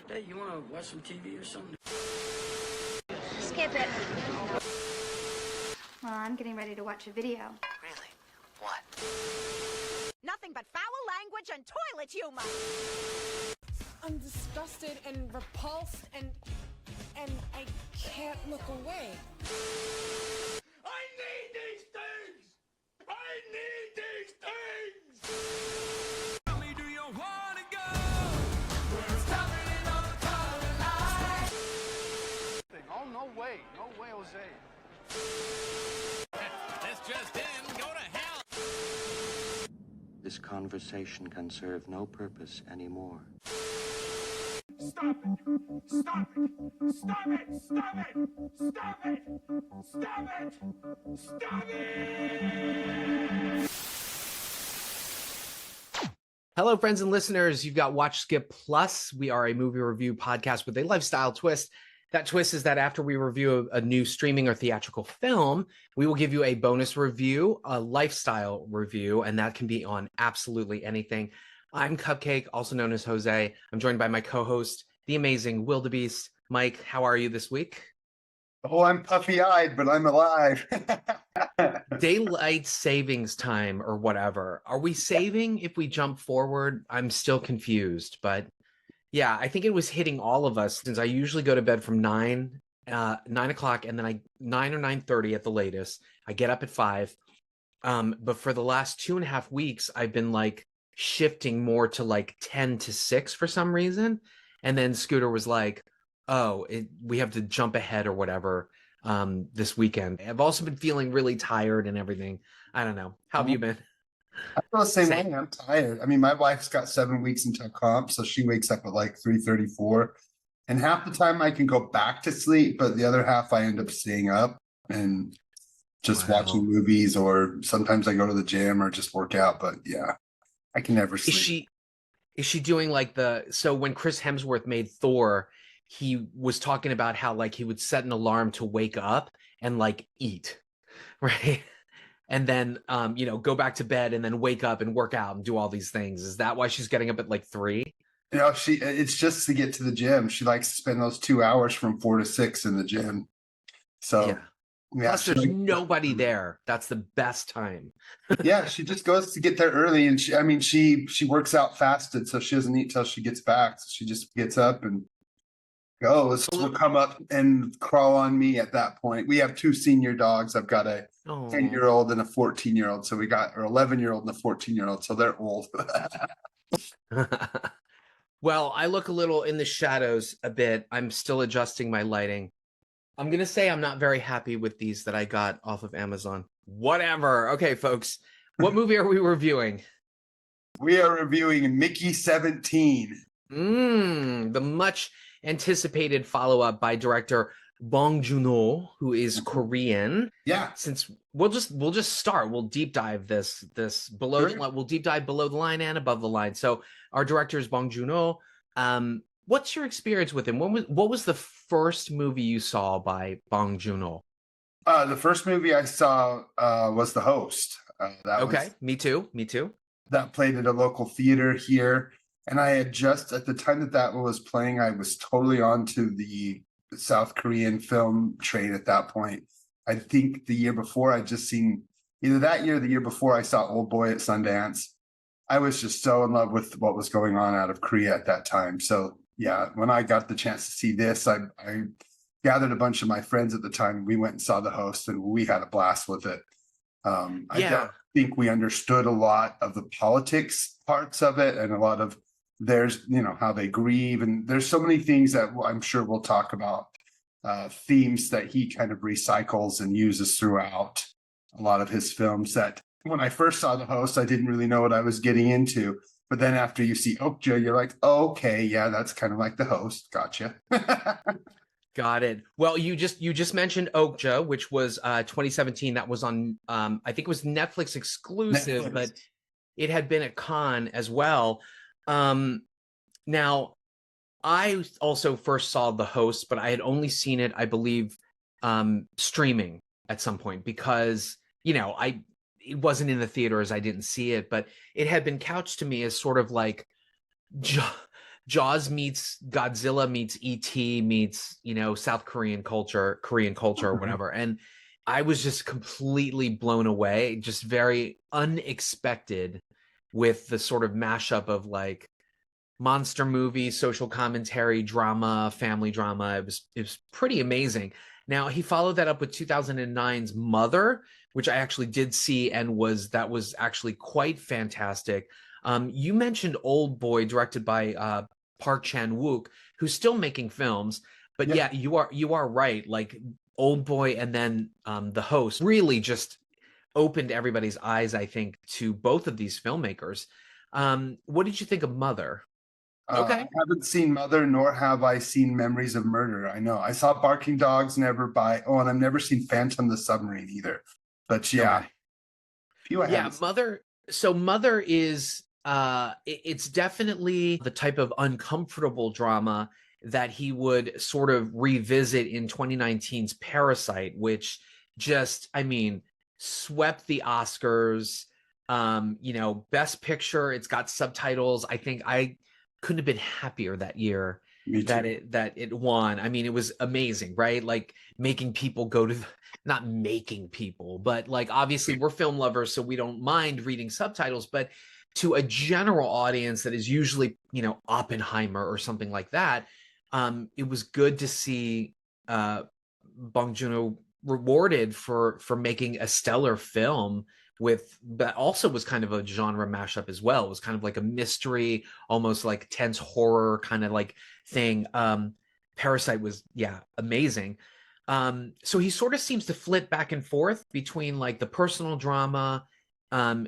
Hey, you want to watch some TV or something? Skip it. Well, I'm getting ready to watch a video. Really? What? Nothing but foul language and toilet humor. I'm disgusted and repulsed and I can't look away. I need these things! I need these things! Tell me, do you want to go? We're stopping on the color line. Oh, no way, Jose. This just in, go to hell! This conversation can serve no purpose anymore. Stop it! Stop it! Stop it! Stop it! Stop it! Stop it! Stop it! Hello, friends and listeners. You've got Watch Skip Plus. We are a movie review podcast with a lifestyle twist. That twist is that after we review a new streaming or theatrical film, we will give you a bonus review, a lifestyle review, and that can be on absolutely anything. I'm Cupcake, also known as Jose. I'm joined by my co-host, the amazing Wildebeest. Mike, how are you this week? Oh, I'm puffy-eyed, but I'm alive. Daylight savings time or whatever. Are we saving if we jump forward? I'm still confused, but yeah, I think it was hitting all of us since I usually go to bed from 9 o'clock and then 9 or 9:30 at the latest. I get up at 5. But for the last 2.5 weeks, I've been like shifting more to like 10 to 6 for some reason. And then Scooter was like, oh, we have to jump ahead or whatever this weekend. I've also been feeling really tired and everything. I don't know. How have you been? I feel the same way. I'm tired. I mean, my wife's got 7 weeks until comp, so she wakes up at like 3:34. And half the time I can go back to sleep, but the other half I end up staying up and just watching movies, or sometimes I go to the gym or just work out. But yeah, I can never sleep. Is she doing like so when Chris Hemsworth made Thor, he was talking about how like he would set an alarm to wake up and like eat, right? And then, go back to bed and then wake up and work out and do all these things. Is that why she's getting up at like 3? You know, it's just to get to the gym. She likes to spend those 2 hours from 4 to 6 in the gym. So, yeah. Plus, there's nobody there. That's the best time. Yeah, she just goes to get there early, and she works out fasted, so she doesn't eat till she gets back. So she just gets up and goes. Will come up and crawl on me at that point. We have 2 senior dogs. I've got a 10-year-old and a 14-year-old. So we got our 11-year-old and a 14-year-old. So they're old. Well, I look a little in the shadows a bit. I'm still adjusting my lighting. I'm going to say I'm not very happy with these that I got off of Amazon. Whatever. Okay, folks. What movie are we reviewing? We are reviewing Mickey 17. The much anticipated follow-up by director Bong Joon Ho, who is Korean. Yeah. Since we'll just start, we'll deep dive this below the line. We'll deep dive below the line and above the line. So our director is Bong Joon Ho. What's your experience with him? What was the first movie you saw by Bong Joon Ho? The first movie I saw was The Host. Me too. That played at a local theater here. And I had just, at the time that was playing, I was totally onto the South Korean film train at that point. I think the year before, I'd just seen, either that year or the year before, I saw Old Boy at Sundance. I was just so in love with what was going on out of Korea at that time. So yeah, when I got the chance to see this, I gathered a bunch of my friends at the time. We went and saw The Host, and we had a blast with it. I don't think we understood a lot of the politics parts of it, and a lot of how they grieve, and there's so many things that I'm sure we'll talk about, themes that he kind of recycles and uses throughout a lot of his films. That when I first saw The Host, I didn't really know what I was getting into, but then after you see Okja, you're like, oh, okay, yeah, that's kind of like The Host. Gotcha. Got it. Well, you just mentioned Okja, which was 2017. That was on I think it was Netflix exclusive, but it had been at Cannes as well. Now, I also first saw The Host, but I had only seen it, I believe, streaming at some point because, it wasn't in the theaters. I didn't see it, but it had been couched to me as sort of like Jaws meets Godzilla meets ET meets, you know, South Korean culture, or whatever. And I was just completely blown away, just very unexpected with the sort of mashup of like monster movie, social commentary, drama, family drama. It was pretty amazing. Now he followed that up with 2009's Mother, which I actually did see and that was actually quite fantastic. You mentioned Old Boy, directed by Park Chan-wook, who's still making films. But yeah, you are right. Like Old Boy and then The Host really just opened everybody's eyes, I think, to both of these filmmakers. What did you think of Mother? Okay. I haven't seen Mother, nor have I seen Memories of Murder. I know I saw Barking Dogs, and I've never seen Phantom the Submarine either. But yeah, Mother. So Mother is it's definitely the type of uncomfortable drama that he would sort of revisit in 2019's Parasite, which just, I mean, swept the Oscars. You know, Best Picture. It's got subtitles. I think I couldn't have been happier that year that it won. I mean, it was amazing, right? Like making people go to not making people, but like obviously we're film lovers, so we don't mind reading subtitles, but to a general audience that is usually, you know, Oppenheimer or something like that, it was good to see Bong Joon Ho rewarded for making a stellar film but also was kind of a genre mashup as well. It was kind of like a mystery, almost like tense horror kind of like thing. Parasite was, amazing. So he sort of seems to flip back and forth between like the personal drama,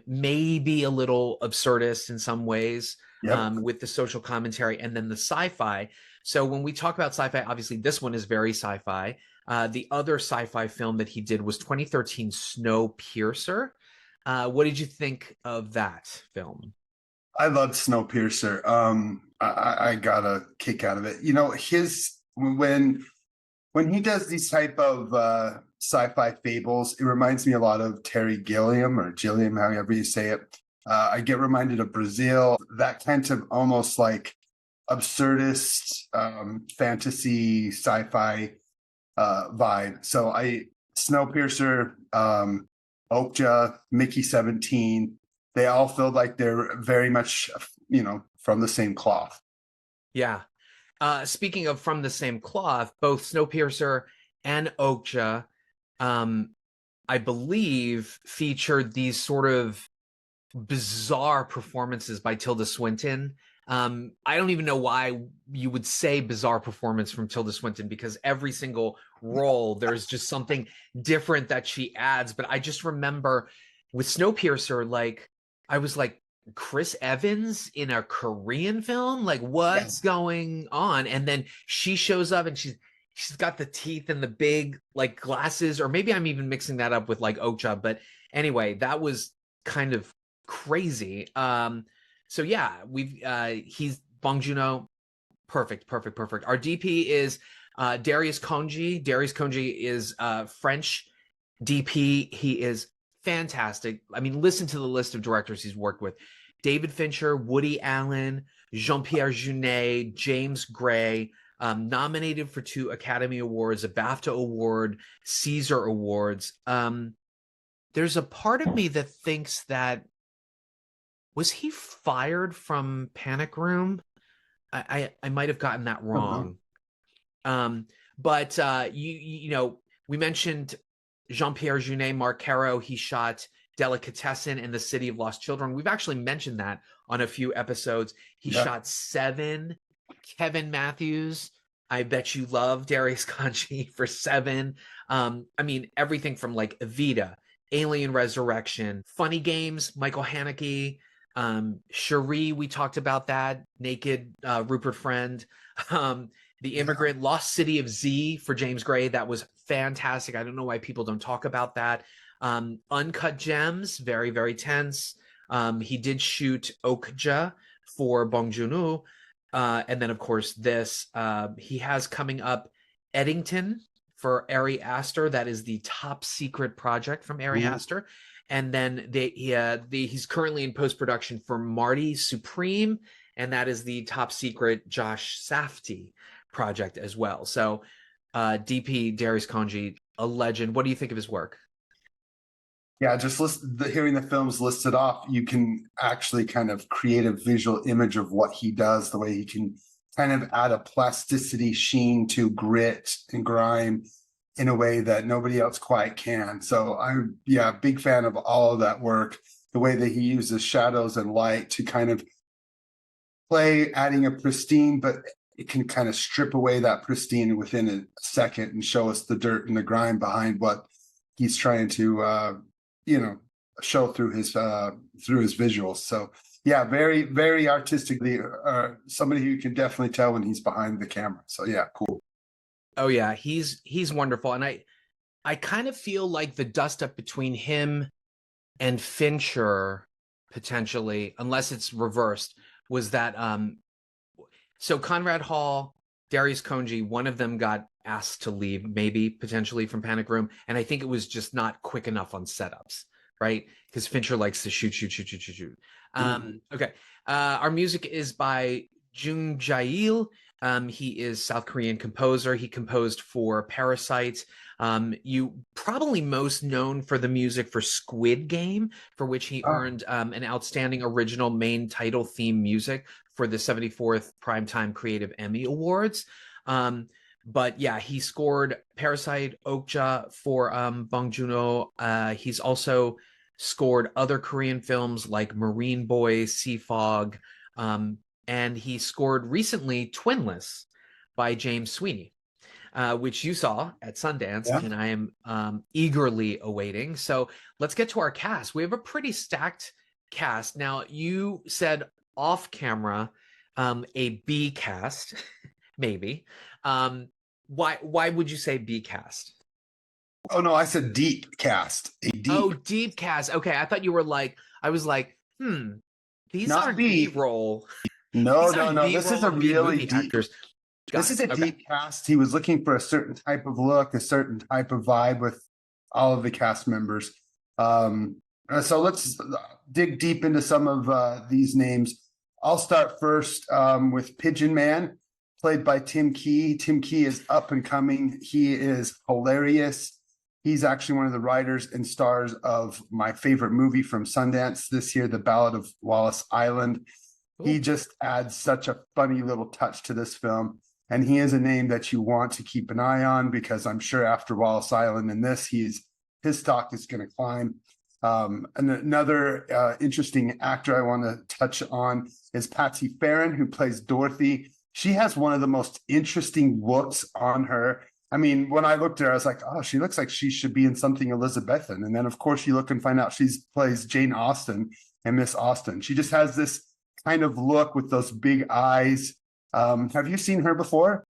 maybe a little absurdist in some ways, with the social commentary, and then the sci-fi. So when we talk about sci-fi, obviously this one is very sci-fi. The other sci-fi film that he did was 2013 Snowpiercer. What did you think of that film? I loved Snowpiercer. I got a kick out of it. You know, when he does these type of sci-fi fables, it reminds me a lot of Terry Gilliam, or Gilliam, however you say it. I get reminded of Brazil, that kind of almost like absurdist fantasy sci-fi vibe. So Snowpiercer, Okja, Mickey 17, they all feel like they're very much, you know, from the same cloth. Yeah. Speaking of from the same cloth, both Snowpiercer and Okja, I believe, featured these sort of bizarre performances by Tilda Swinton. I don't even know why you would say bizarre performance from Tilda Swinton, because every single role there's just something different that she adds. But I just remember with Snowpiercer, like I was like, Chris Evans in a Korean film, like what's going on? And then she shows up and she's got the teeth and the big like glasses, or maybe I'm even mixing that up with like Okja. But anyway, that was kind of crazy. So yeah, he's Bong Joon Ho, perfect. Our DP is Darius Khondji. Darius Khondji is French DP. He is fantastic. I mean, listen to the list of directors he's worked with: David Fincher, Woody Allen, Jean-Pierre Jeunet, James Gray. Nominated for 2 Academy Awards, a BAFTA Award, Caesar Awards. There's a part of me that thinks that, was he fired from Panic Room? I might have gotten that wrong. But you know, we mentioned Jean-Pierre Jeunet, Mark Caro. He shot Delicatessen and The City of Lost Children. We've actually mentioned that on a few episodes. He shot 7. Kevin Matthews, I bet you love Darius Khondji for 7. I mean, everything from like Evita, Alien Resurrection, Funny Games, Michael Haneke, Cherie, we talked about that, Naked, Rupert Friend, The Immigrant, Lost City of Z for James Gray. That was fantastic. I don't know why people don't talk about that. Uncut Gems, very, very tense. He did shoot Okja for Bong Joon Ho. And then, of course, this, he has coming up Eddington for Ari Aster. That is the top secret project from Ari Aster. And then he's currently in post-production for Marty Supreme and that is the top secret Josh Safdie project as well. So DP Darius Khondji, a legend. What do you think of his work? Yeah, just hearing the films listed off, you can actually kind of create a visual image of what he does, the way he can kind of add a plasticity, sheen to grit and grime in a way that nobody else quite can. So I'm, yeah, big fan of all of that work, the way that he uses shadows and light to kind of play, adding a pristine, but it can kind of strip away that pristine within a second and show us the dirt and the grime behind what he's trying to, show through his visuals. So yeah, very, very artistically, somebody who you can definitely tell when he's behind the camera. So yeah, cool. Oh yeah, he's wonderful. And I kind of feel like the dust up between him and Fincher, potentially, unless it's reversed, was that so Conrad Hall, Darius Khondji, one of them got asked to leave, maybe potentially from Panic Room, and I think it was just not quick enough on setups, right? Because Fincher likes to shoot. Okay, our music is by Jung Jae-il. He is South Korean composer. He composed for Parasite. You probably most known for the music for Squid Game, for which he earned an outstanding original main title theme music for the 74th Primetime Creative Emmy Awards. But yeah, he scored Parasite, Okja for Bong Joon Ho. He's also scored other Korean films like Marine Boy, Sea Fog, and he scored recently Twinless by James Sweeney, which you saw at Sundance, and I am eagerly awaiting. So let's get to our cast. We have a pretty stacked cast. Now, you said off camera, a B cast, maybe. Why would you say B cast? Oh no, I said deep cast. Deep cast. Okay, I thought you were like, I was like, these Not aren't B. B-roll. No. This is a really deep actors. This is a deep cast. He was looking for a certain type of look, a certain type of vibe with all of the cast members. So let's dig deep into some of these names. I'll start first with Pigeon Man, played by Tim Key. Tim Key is up and coming. He is hilarious. He's actually one of the writers and stars of my favorite movie from Sundance this year, The Ballad of Wallace Island. Ooh. He just adds such a funny little touch to this film. And he is a name that you want to keep an eye on, because I'm sure after Wallace Island and this, his stock is going to climb. And another interesting actor I want to touch on is Patsy Farron, who plays Dorothy. She has one of the most interesting looks on her. I mean, when I looked at her, I was like, oh, she looks like she should be in something Elizabethan. And then, of course, you look and find out she plays Jane Austen and Miss Austen. She just has this kind of look with those big eyes. Have you seen her before?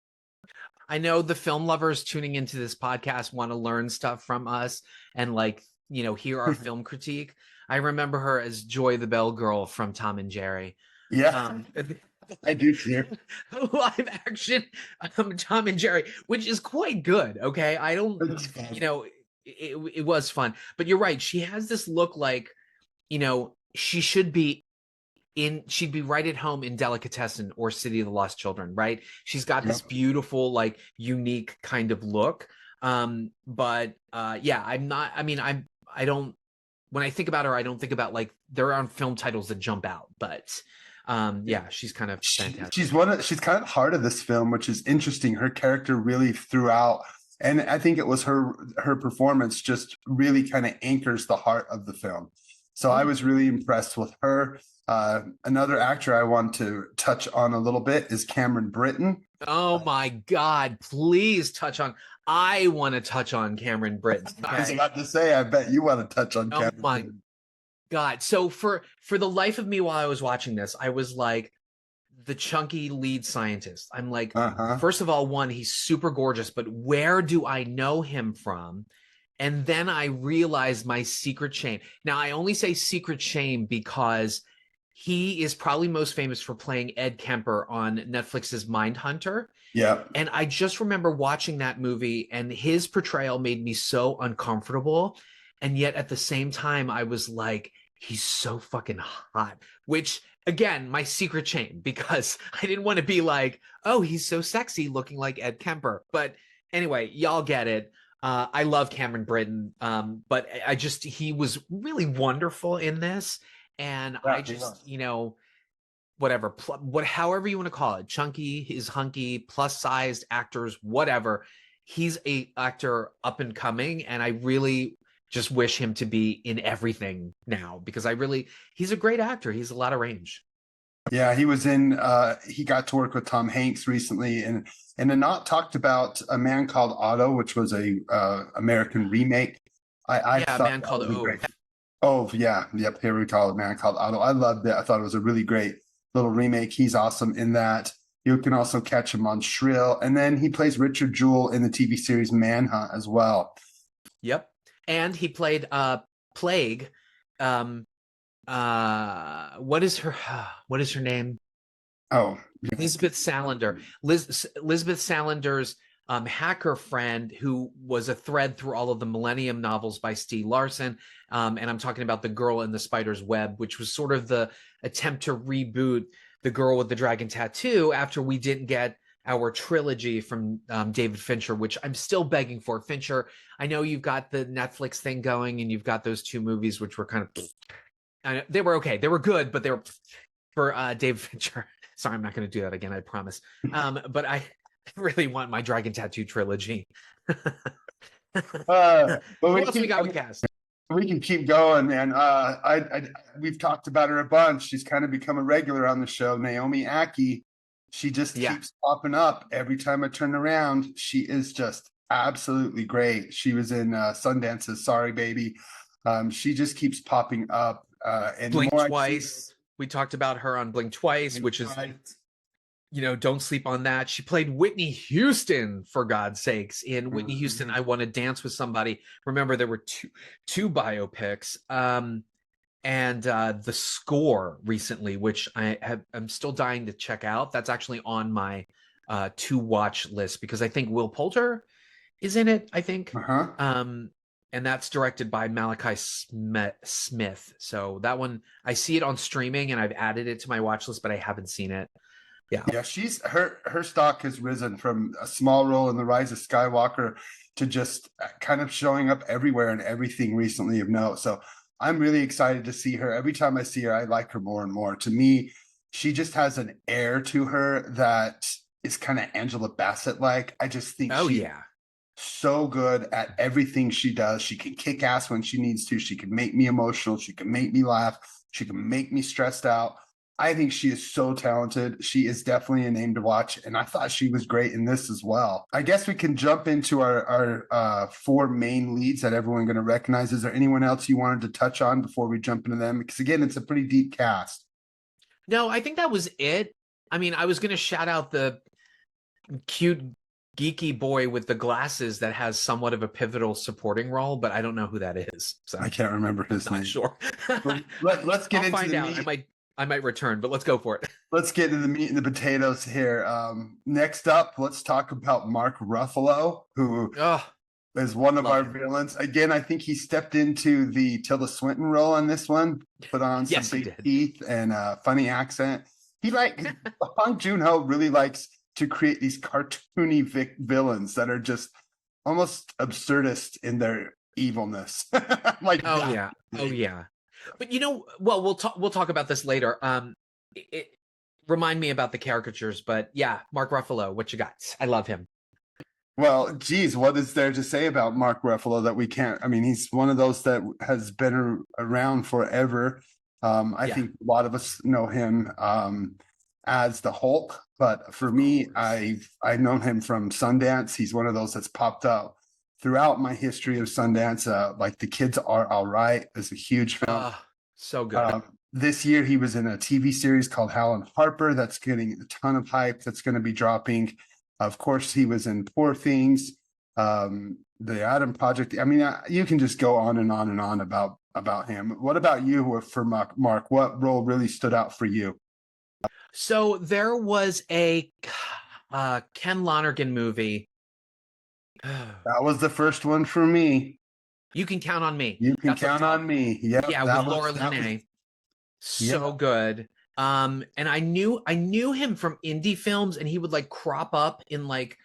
I know the film lovers tuning into this podcast want to learn stuff from us and hear our film critique. I remember her as Joy the Bell Girl from Tom and Jerry. Yeah. I do hear live action Tom and Jerry, which is quite good. Okay, I don't, it was fun, but you're right. She has this look like, she'd be right at home in Delicatessen or City of the Lost Children, right? She's got this beautiful, unique kind of look. I'm not. I mean, I don't. When I think about her, I don't think about there aren't film titles that jump out, but. She's kind of fantastic. She's kind of heart of this film, which is interesting. Her character really throughout, and I think it was her performance just really kind of anchors the heart of the film. So I was really impressed with her. Another actor I want to touch on a little bit is Cameron Britton. Oh my God! Please touch on. I want to touch on Cameron Britton. Okay? I was about to say, I bet you want to touch on Cameron Britton. God. So for the life of me while I was watching this, I was like the chunky lead scientist. I'm like, first of all, one, he's super gorgeous, but where do I know him from? And then I realized my secret shame. Now, I only say secret shame because he is probably most famous for playing Ed Kemper on Netflix's Mindhunter. Yeah. And I just remember watching that movie, and his portrayal made me so uncomfortable. And yet at the same time, I was like, he's so fucking hot, which again, my secret shame, because I didn't want to be like, oh, he's so sexy looking like Ed Kemper. But anyway, y'all get it. I love Cameron Britton, but he was really wonderful in this. And Yeah, I just, whatever, however you want to call it, chunky, is hunky, plus sized actors, whatever. He's a actor up and coming, and I really just wish him to be in everything now, because he's a great actor. He's a lot of range. Yeah, he was he got to work with Tom Hanks recently and a not talked about A Man Called Otto, which was a American remake. I thought A Man Called Ove. Oh, yeah. Yep, here we call it Man Called Otto. I loved it. I thought it was a really great little remake. He's awesome in that. You can also catch him on Shrill. And then he plays Richard Jewell in the TV series Manhunt as well. Yep. And he played Plague. What is her name? Oh, Elizabeth Salander. Elizabeth Salander's hacker friend, who was a thread through all of the Millennium novels by Stieg Larsson. And I'm talking about The Girl in the Spider's Web, which was sort of the attempt to reboot The Girl with the Dragon Tattoo after we didn't get our trilogy from David Fincher, which I'm still begging for. Fincher, I know you've got the Netflix thing going, and you've got those two movies, which were kind of, they were okay. They were good, but they were for David Fincher. Sorry, I'm not going to do that again, I promise. But I really want my Dragon Tattoo trilogy. but what else we got with cast? We can keep going, man. We've talked about her a bunch. She's kind of become a regular on the show. Naomi Ackie. She just keeps popping up every time I turn around. She is just absolutely great. She was in Sundance's Sorry Baby. She just keeps popping up. And Blink Twice. We talked about her on Blink Twice, which is, don't sleep on that. She played Whitney Houston, for God's sakes, in Whitney Houston, I Want to Dance with Somebody. Remember, there were two biopics. And The Score recently, which I'm still dying to check out. That's actually on my to watch list, because I think Will Poulter is in it, I think. And that's directed by Malachi Smith. So that one, I see it on streaming, and I've added it to my watch list, but I haven't seen it. Yeah, she's her stock has risen from a small role in The Rise of Skywalker to just kind of showing up everywhere and everything recently of note. So I'm really excited to see her. Every time I see her, I like her more and more. To me, she just has an air to her that is kind of Angela Bassett-like. I just think so good at everything she does. She can kick ass when she needs to. She can make me emotional. She can make me laugh. She can make me stressed out. I think she is so talented. She is definitely a name to watch, and I thought she was great in this as well. I guess we can jump into our four main leads that everyone going to recognize. Is there anyone else you wanted to touch on before we jump into them? Because again, it's a pretty deep cast. No, I think that was it. I mean, I was going to shout out the cute geeky boy with the glasses that has somewhat of a pivotal supporting role, but I don't know who that is. So I can't remember his name. Not sure. Let's get into the meat. I might return, but let's go for it. Let's get into the meat and the potatoes here. Next up, let's talk about Mark Ruffalo, who is one of our villains. Again, I think he stepped into the Tilda Swinton role on this one, put on some big teeth and a funny accent. Bong Joon Ho really likes to create these cartoony villains that are just almost absurdist in their evilness. But we'll talk about this later. It remind me about the caricatures, but yeah, Mark Ruffalo, what you got? I love him. Well, geez, what is there to say about Mark Ruffalo that we can't? I mean, he's one of those that has been around forever. I think a lot of us know him as the Hulk, but for me, I've known him from Sundance. He's one of those that's popped up throughout my history of Sundance. Like The Kids Are All Right is a huge film. So good. This year, he was in a TV series called Hal and Harper that's getting a ton of hype. That's going to be dropping. Of course, he was in Poor Things, The Adam Project. I mean, you can just go on and on and on about him. What about you, for Mark? What role really stood out for you? So there was a Ken Lonergan movie. That was the first one for me. You Can Count on Me. You Can Count on Me. Yeah, with Laura Linney. So good. And I knew him from indie films, and he would like crop up in like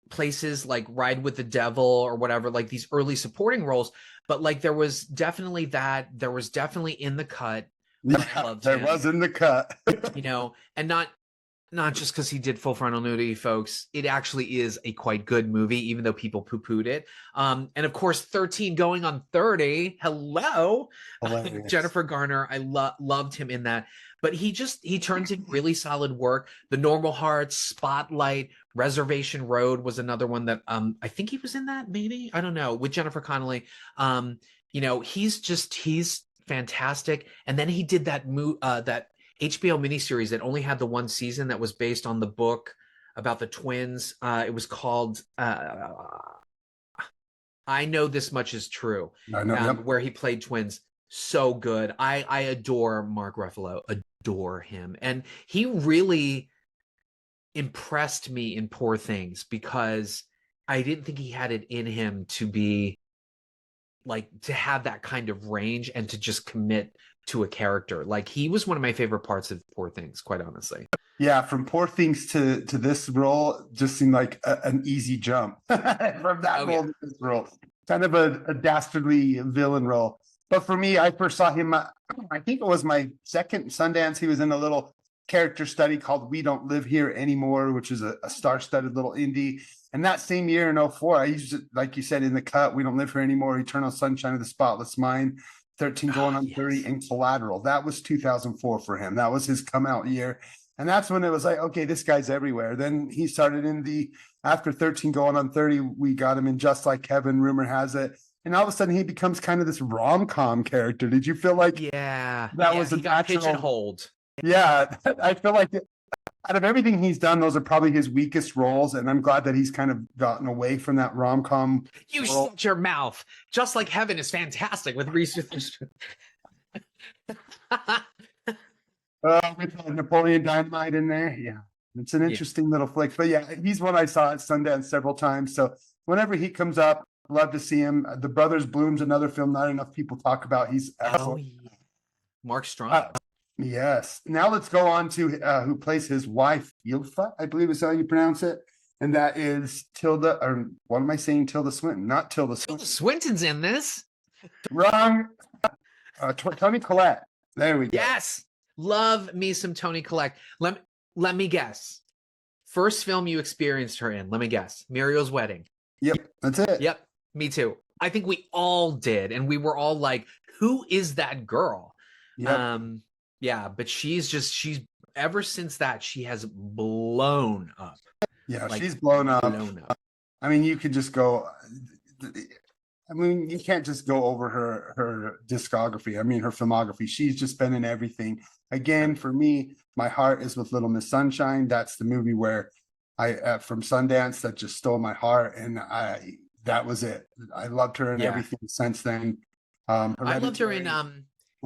places like Ride with the Devil or whatever, like these early supporting roles. But like there was definitely In the Cut. Yeah, there was In the Cut. You know, and not just because he did Full Frontal Nudity, folks. It actually is a quite good movie, even though people poo-pooed it. And of course, 13 Going on 30. Hello, Jennifer Garner. I loved him in that. But he turns in really solid work. The Normal Hearts, Spotlight, Reservation Road was another one that I think he was in that, maybe. I don't know, with Jennifer Connelly. You know, he's fantastic. And then he did that that HBO miniseries that only had the one season that was based on the book about the twins. It was called I Know This Much Is True, where he played twins. So good. I adore Mark Ruffalo, adore him. And he really impressed me in Poor Things because I didn't think he had it in him to be like, to have that kind of range and to just commit to a character. Like, he was one of my favorite parts of Poor Things, quite honestly. Yeah, from Poor Things to this role just seemed like an easy jump from that role to this role. Kind of a dastardly villain role. But for me, I first saw him, I think it was my second Sundance. He was in a little character study called We Don't Live Here Anymore, which is a star-studded little indie. And that same year in 2004, I used it, like you said, In the Cut, We Don't Live Here Anymore, Eternal Sunshine of the Spotless Mind, 13 Going on 30, and Collateral. That was 2004 for him. That was his come out year. And that's when it was like, okay, this guy's everywhere. Then he started after 13 Going on 30, we got him in Just Like Heaven, rumor has it. And all of a sudden he becomes kind of this rom-com character. Did you feel like he was a got natural pigeonholed? Yeah, I feel like out of everything he's done, those are probably his weakest roles. And I'm glad that he's kind of gotten away from that rom-com. You shut your mouth. Just Like Heaven is fantastic with Reese Witherspoon. With Napoleon Dynamite in there. Yeah, it's an interesting little flick. But yeah, he's one I saw at Sundance several times. So whenever he comes up, love to see him. The Brothers Bloom's another film not enough people talk about. He's excellent. Mark Strong. Yes. Now let's go on to who plays his wife, Yilfa, I believe is how you pronounce it. And that is Tilda, or what am I saying? Tilda Swinton, not Tilda Swinton. Tilda Swinton's in this. Wrong. Toni Collette. There we go. Yes. Love me some Toni Collette. Let me guess. First film you experienced her in, let me guess. Muriel's Wedding. Yep, that's it. Yep, me too. I think we all did. And we were all like, who is that girl? Yep. Yeah, but she's ever since that, she has blown up. Yeah, like, she's blown up. I mean, you could just go, I mean, you can't just go over her discography. I mean, her filmography. She's just been in everything. Again, for me, my heart is with Little Miss Sunshine. That's the movie where I from Sundance that just stole my heart, and that was it. I loved her in everything since then. I loved her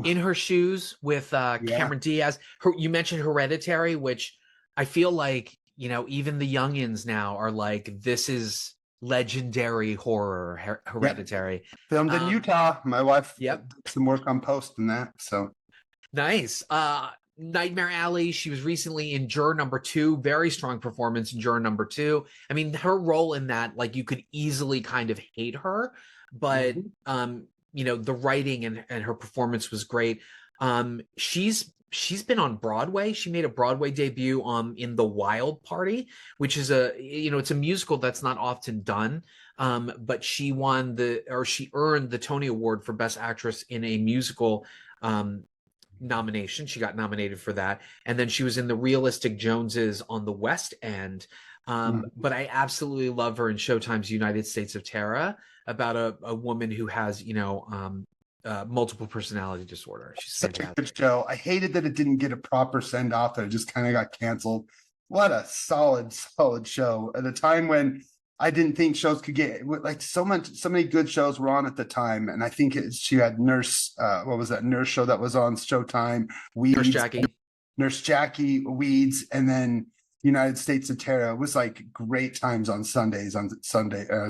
in Her Shoes with Cameron Diaz. You mentioned Hereditary, which I feel like, you know, even the youngins now are like, this is legendary horror. Hereditary. Filmed in Utah. My wife did some work on post in that. So nice. Nightmare Alley. She was recently in Juror Number 2. Very strong performance in Juror Number 2. I mean, her role in that, like, you could easily kind of hate her, but you know, the writing and her performance was great. She's been on Broadway. She made a Broadway debut in The Wild Party, which is it's a musical that's not often done. But she earned the Tony Award for Best Actress in a Musical nomination. She got nominated for that. And then she was in The Realistic Joneses on the West End. But I absolutely love her in Showtime's United States of Terror, about a woman who has, multiple personality disorder. She's such a good show. I hated that it didn't get a proper send off. That it just kind of got canceled. What a solid show at a time when I didn't think shows could get like so many good shows were on at the time. And I think she had Nurse, what was that Nurse show that was on Showtime? Weeds, Nurse Jackie, Weeds, and then United States of Terror. It was like great times on Sundays on Sundays on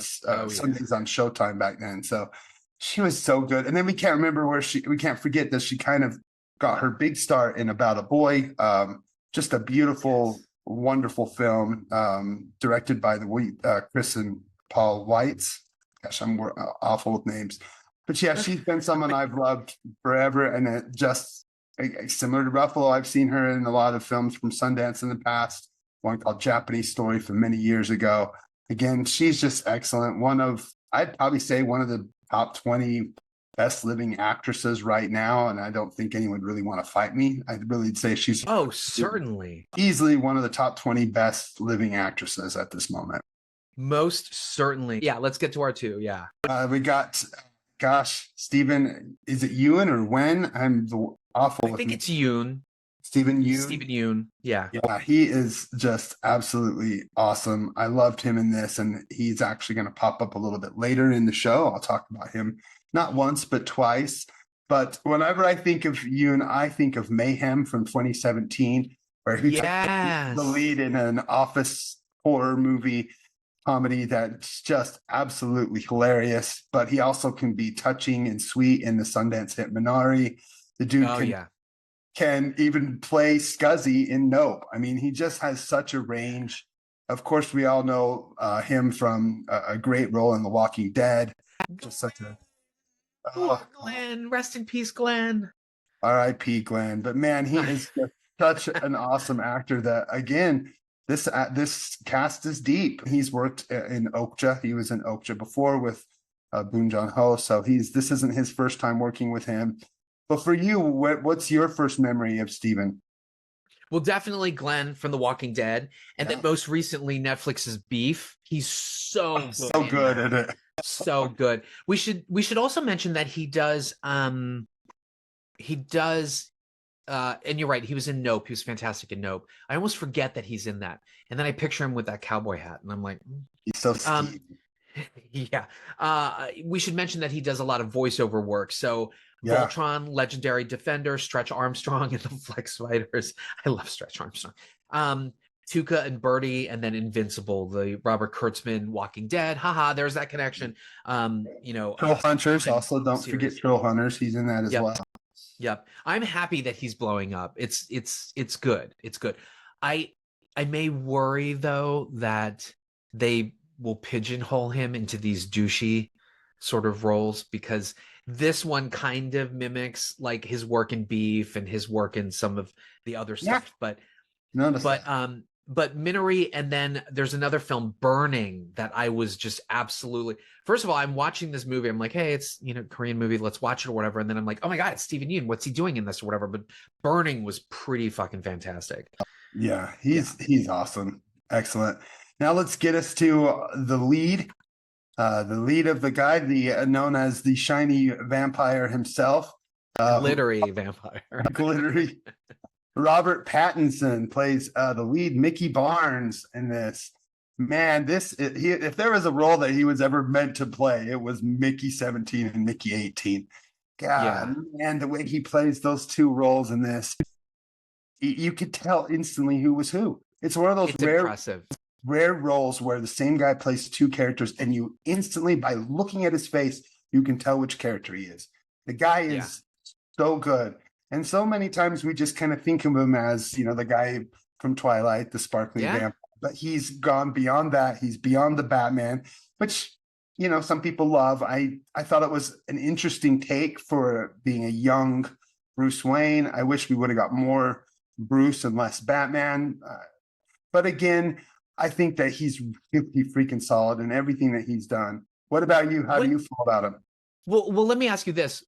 Showtime back then. So she was so good. And then we can't forget that she kind of got her big start in About a Boy. Just a beautiful, wonderful film, directed by Chris and Paul Weitz. Gosh, I'm awful with names. But yeah, she's been someone I've loved forever. And it just similar to Ruffalo, I've seen her in a lot of films from Sundance in the past. One called Japanese Story from many years ago. Again, she's just excellent. I'd probably say one of the top 20 best living actresses right now. And I don't think anyone would really want to fight me. I'd really say she's certainly easily one of the top 20 best living actresses at this moment. Most certainly. Yeah, let's get to our two. Yeah. We got, Stephen, is it Yuen or Wen? I'm awful. I think it's Yuen. Stephen Yuen. Yeah. Yeah, he is just absolutely awesome. I loved him in this, and he's actually going to pop up a little bit later in the show. I'll talk about him not once, but twice. But whenever I think of Yuen, I think of Mayhem from 2017, where he took the lead in an office horror movie comedy that's just absolutely hilarious. But he also can be touching and sweet in the Sundance hit Minari. The dude can even play Scuzzy in Nope. I mean, he just has such a range. Of course, we all know him from a great role in The Walking Dead. Just such a Glenn, rest in peace, Glenn. R.I.P. Glenn. But man, he is just such an awesome actor that, again, this cast is deep. He's worked in Okja. He was in Okja before with Bong Joon Ho. So this isn't his first time working with him. But for you, what's your first memory of Steven? Well, definitely Glenn from The Walking Dead. And then most recently, Netflix's Beef. He's so good at it. So good. We should also mention that he does and you're right, he was in Nope. He was fantastic in Nope. I almost forget that he's in that. And then I picture him with that cowboy hat and I'm like, he's so Steve. Yeah. We should mention that he does a lot of voiceover work. So Voltron, Legendary Defender, Stretch Armstrong, and the Flex Fighters. I love Stretch Armstrong. Tuca and Birdie, and then Invincible, the Robert Kurtzman Walking Dead. Haha, there's that connection. Troll Hunters, also don't forget Troll Hunters. He's in that as well. Yep. I'm happy that he's blowing up. It's good. It's good. I may worry though that they will pigeonhole him into these douchey sort of roles, because this one kind of mimics like his work in Beef and his work in some of the other stuff. But Minari, and then there's another film, Burning, that I was just absolutely. First of all, I'm watching this movie. I'm like, hey, it's Korean movie. Let's watch it or whatever. And then I'm like, oh my god, it's Steven Yeun. What's he doing in this or whatever? But Burning was pretty fucking fantastic. Yeah, he's awesome, excellent. Now let's get us to the lead. The lead of the guy, known as the shiny vampire himself. Glittery vampire. Glittery. Robert Pattinson plays the lead, Mickey Barnes, in this. Man, if there was a role that he was ever meant to play, it was Mickey 17 and Mickey 18. God, man, the way he plays those two roles in this, you could tell instantly who was who. It's one of those rare roles where the same guy plays two characters, and you instantly, by looking at his face, you can tell which character he is. The guy is so good. And so many times we just kind of think of him as, the guy from Twilight, the sparkling vampire. But he's gone beyond that. He's beyond the Batman, which, some people love. I thought it was an interesting take for being a young Bruce Wayne. I wish we would have got more Bruce and less Batman. But again, I think that he's really freaking solid in everything that he's done. What about you? How do you feel about him? Well, let me ask you this.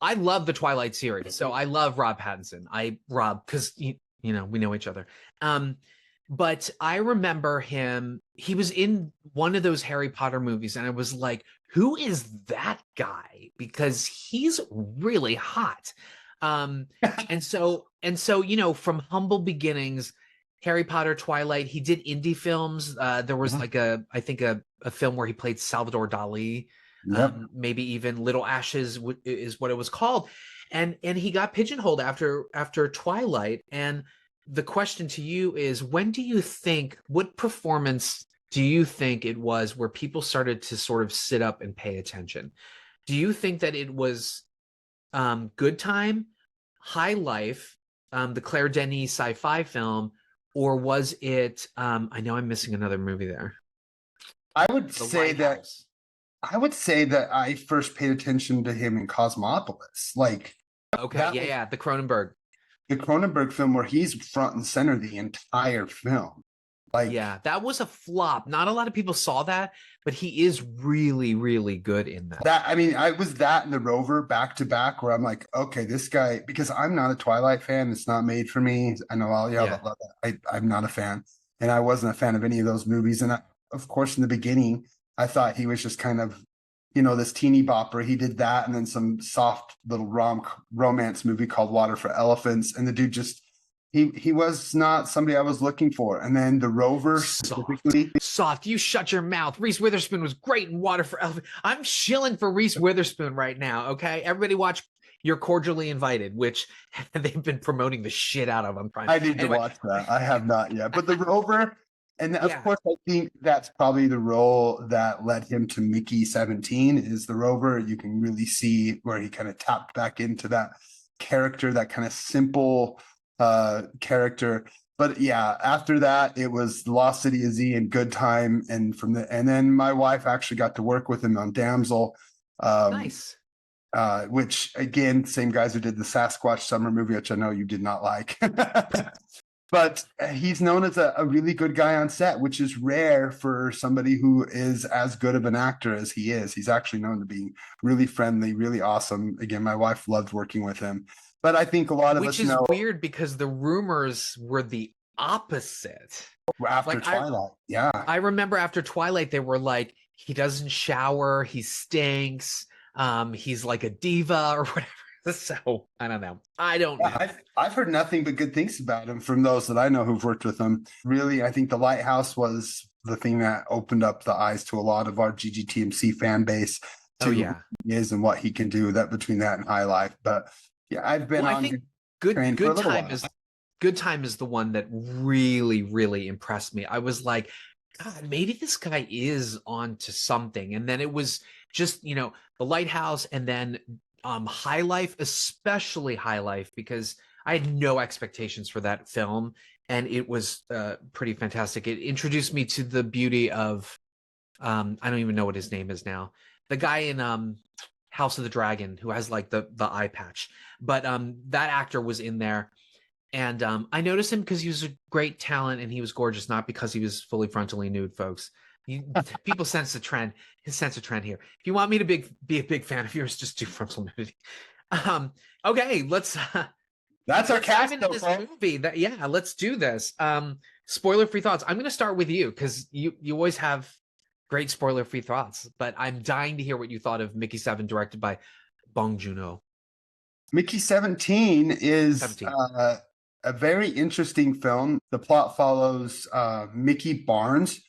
I love the Twilight series, so I love Rob Pattinson. Because we know each other. But I remember him. He was in one of those Harry Potter movies, and I was like, "Who is that guy?" Because he's really hot. And so from humble beginnings, Harry Potter, Twilight. He did indie films. There was I think a film where he played Salvador Dali. Maybe even Little Ashes is what it was called, and he got pigeonholed after Twilight. And the question to you is, what performance do you think it was where people started to sort of sit up and pay attention? Do you think that it was Good Time, High Life, the Claire Denis sci-fi film, or was it? I know I'm missing another movie there. I would The say Lighthouse. that I first paid attention to him in Cosmopolis, like Okay, that yeah, was yeah, the Cronenberg. the Cronenberg film where he's front and center the entire film. Like Yeah, that was a flop. Not a lot of people saw that, but he is really, really good in that. that, I mean, I was that and The Rover back to back where I'm like, okay, this guy, because I'm not a Twilight fan. It's not made for me. I know all y'all that love that. I'm not a fan. And I wasn't a fan of any of those movies. And of course, in the beginning, I thought he was just kind of, this teeny bopper. He did that and then some soft little romance movie called Water for Elephants. And the dude just, he was not somebody I was looking for. And then The Rover specifically. Soft, you shut your mouth. Reese Witherspoon was great in Water for Elephant. I'm shilling for Reese Witherspoon right now, okay? Everybody watch You're Cordially Invited, which they've been promoting the shit out of on Prime. I need to watch that. I have not yet. But The Rover, and of course, I think that's probably the role that led him to Mickey 17 is The Rover. You can really see where he kind of tapped back into that character, that kind of simple character. But yeah, after that, it was Lost City of Z and Good Time. And then my wife actually got to work with him on Damsel. Nice. Which again, same guys who did the Sasquatch summer movie, which I know you did not like. But he's known as a really good guy on set, which is rare for somebody who is as good of an actor as he is. He's actually known to be really friendly, really awesome. Again, my wife loved working with him. But I think a lot of us know. Which is weird because the rumors were the opposite. After Twilight, yeah. I remember after Twilight, they were like, he doesn't shower, he stinks, he's like a diva or whatever. So I don't know. I've heard nothing but good things about him from those that I know who've worked with him. Really, I think The Lighthouse was the thing that opened up the eyes to a lot of our GGTMC fan base to who he is and what he can do. That between that and High Life, but yeah, I've been on. I think Good Time is the one that really, really impressed me. I was like, God, maybe this guy is on to something. And then it was just, The Lighthouse and then High Life, especially High Life, because I had no expectations for that film. And it was pretty fantastic. It introduced me to the beauty of, I don't even know what his name is now. The guy in House of the Dragon who has like the eye patch. But that actor was in there. And I noticed him because he was a great talent and he was gorgeous, not because he was fully frontally nude, folks. People sense the trend. Sense a trend here. If you want me to be a big fan of yours, just do frontal nudity. Okay, let's. That's our cast into this movie. Let's do this. Spoiler-free thoughts. I'm going to start with you because you always have great spoiler-free thoughts. But I'm dying to hear what you thought of Mickey 7, directed by Bong Joon Ho. Mickey 17 is a very interesting film. The plot follows Mickey Barnes,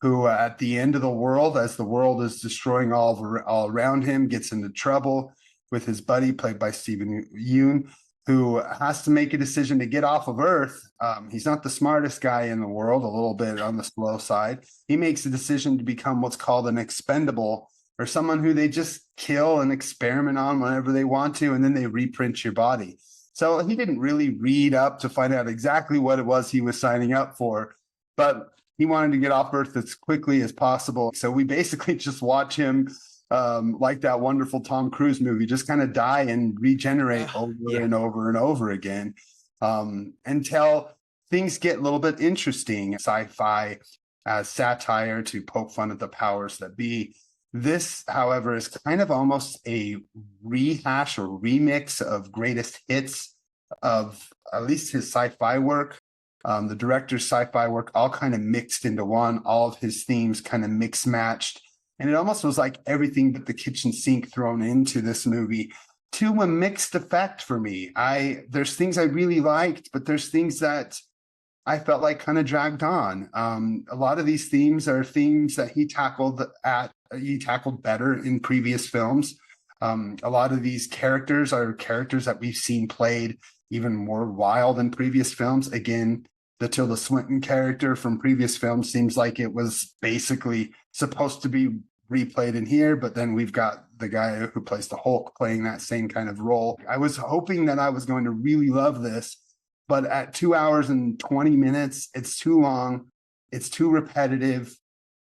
who at the end of the world, as the world is destroying all around him, gets into trouble with his buddy, played by Stephen Yuen, who has to make a decision to get off of Earth. He's not the smartest guy in the world, a little bit on the slow side. He makes a decision to become what's called an expendable, or someone who they just kill and experiment on whenever they want to, and then they reprint your body. So he didn't really read up to find out exactly what it was he was signing up for, but he wanted to get off Earth as quickly as possible. So we basically just watch him, like that wonderful Tom Cruise movie, just kind of die and regenerate over and over and over again, until things get a little bit interesting. Sci-fi as satire to poke fun at the powers that be. This, however, is kind of almost a rehash or remix of greatest hits of at least his sci-fi work. The director's sci-fi work all kind of mixed into one, all of his themes kind of mix matched. And it almost was like everything but the kitchen sink thrown into this movie to a mixed effect for me. There's things I really liked, but there's things that I felt like kind of dragged on. A lot of these themes are themes that he tackled better in previous films. A lot of these characters are characters that we've seen played even more wild in previous films. Again, the Tilda Swinton character from previous films seems like it was basically supposed to be replayed in here, but then we've got the guy who plays the Hulk playing that same kind of role. I was hoping that I was going to really love this, but at 2 hours and 20 minutes, it's too long. It's too repetitive.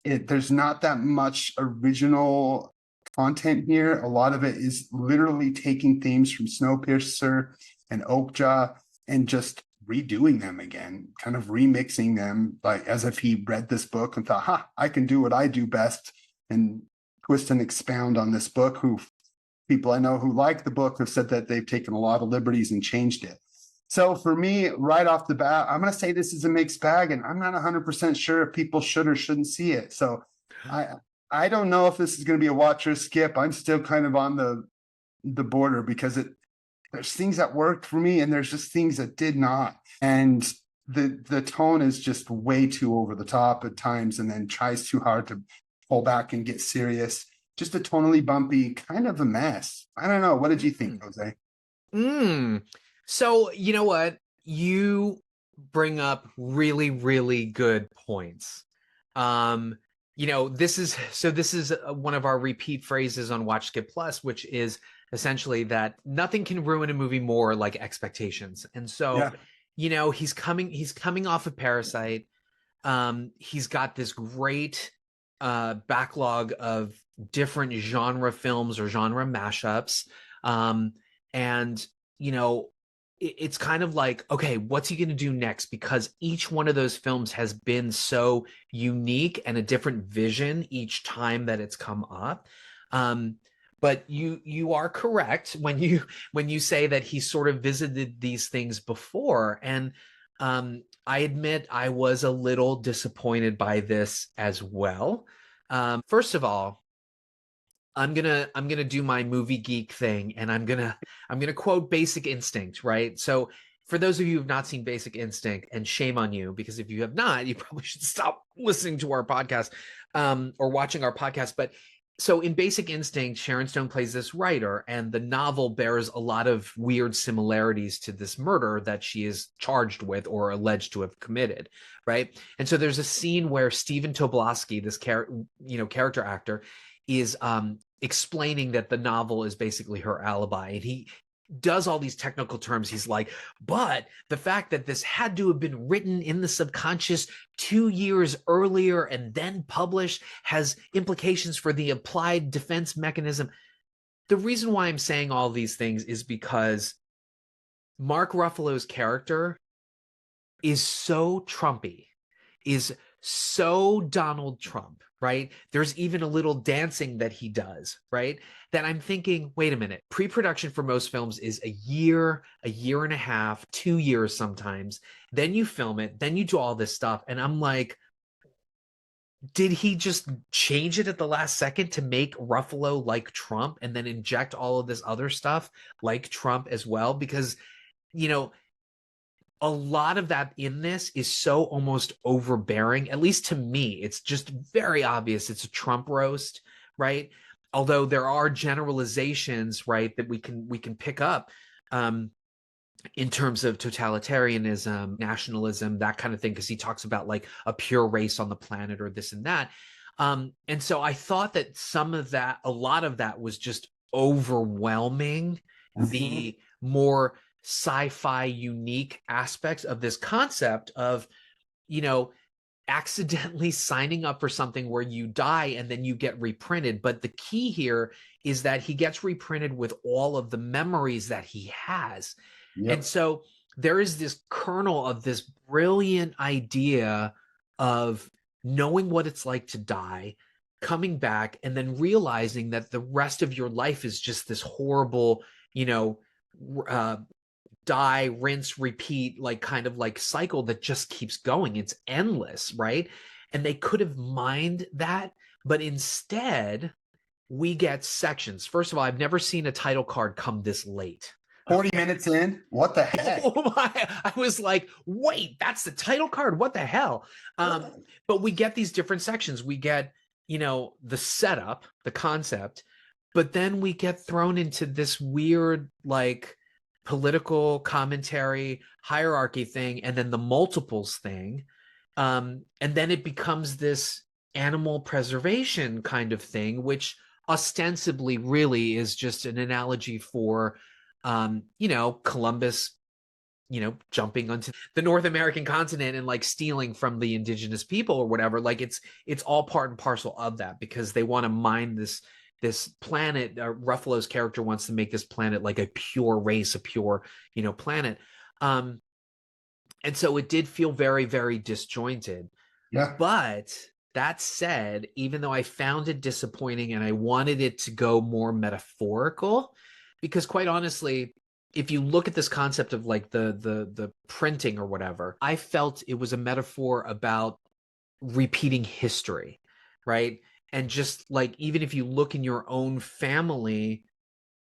There's not that much original content here. A lot of it is literally taking themes from Snowpiercer and Okja and just redoing them again, kind of remixing them, like as if he read this book and thought, I can do what I do best and twist and expound on this book. Who people I know who like the book have said that they've taken a lot of liberties and changed it. So for me, right off the bat, I'm going to say this is a mixed bag, and I'm not 100% sure if people should or shouldn't see it. So I don't know if this is going to be a watch or skip. I'm still kind of on the border because there's things that worked for me and there's just things that did not. And the tone is just way too over the top at times and then tries too hard to pull back and get serious. Just a tonally bumpy, kind of a mess. I don't know. What did you think, Jose? So, you know what? You bring up really, really good points. This is one of our repeat phrases on Watch Skip Plus, which is essentially that nothing can ruin a movie more like expectations. And so, he's coming off of Parasite. He's got this great backlog of different genre films or genre mashups. It's kind of like, okay, what's he going to do next? Because each one of those films has been so unique and a different vision each time that it's come up. But you are correct when you say that he sort of visited these things before. And I admit I was a little disappointed by this as well. First of all, I'm gonna do my movie geek thing, and I'm gonna quote Basic Instinct, right? So for those of you who have not seen Basic Instinct, and shame on you, because if you have not, you probably should stop listening to our podcast or watching our podcast. But so in Basic Instinct, Sharon Stone plays this writer, and the novel bears a lot of weird similarities to this murder that she is charged with or alleged to have committed, right? And so there's a scene where Stephen Tobolowsky, this character actor, is explaining that the novel is basically her alibi. And he does all these technical terms. He's like, but the fact that this had to have been written in the subconscious 2 years earlier and then published has implications for the applied defense mechanism. The reason why I'm saying all these things is because Mark Ruffalo's character is so Trumpy, is so Donald Trump, right? There's even a little dancing that he does, right? That I'm thinking, wait a minute, pre-production for most films is a year and a half, 2 years sometimes. Then you film it, then you do all this stuff. And I'm like, did he just change it at the last second to make Ruffalo like Trump and then inject all of this other stuff like Trump as well? Because, a lot of that in this is so almost overbearing, at least to me. It's just very obvious it's a Trump roast, right? Although there are generalizations, right, that we can pick up in terms of totalitarianism, nationalism, that kind of thing, because he talks about like a pure race on the planet or this and that. And so I thought that a lot of that was just overwhelming the more sci-fi unique aspects of this concept of, accidentally signing up for something where you die and then you get reprinted. But the key here is that he gets reprinted with all of the memories that he has. Yep. And so there is this kernel of this brilliant idea of knowing what it's like to die, coming back, and then realizing that the rest of your life is just this horrible, die, rinse, repeat, like kind of like cycle that just keeps going. It's endless, right? And they could have mined that, but instead we get sections. First of all, I've never seen a title card come this late. 40 minutes in? What the heck? Oh my, I was like, wait, that's the title card? What the hell? But we get these different sections. We get, the setup, the concept, but then we get thrown into this weird, like, political commentary hierarchy thing, and then the multiples thing, and then it becomes this animal preservation kind of thing, which ostensibly really is just an analogy for, Columbus, jumping onto the North American continent and like stealing from the indigenous people or whatever. Like it's all part and parcel of that, because they want to mine this planet. Ruffalo's character wants to make this planet like a pure race, a pure, planet. And so it did feel very, very disjointed. Yeah. But that said, even though I found it disappointing and I wanted it to go more metaphorical, because quite honestly, if you look at this concept of like the printing or whatever, I felt it was a metaphor about repeating history, right? And just like, even if you look in your own family,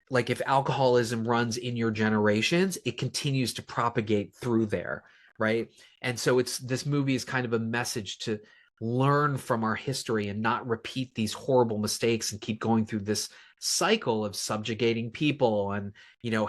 like if alcoholism runs in your generations, it continues to propagate through there, right? And so this movie is kind of a message to learn from our history and not repeat these horrible mistakes and keep going through this cycle of subjugating people and,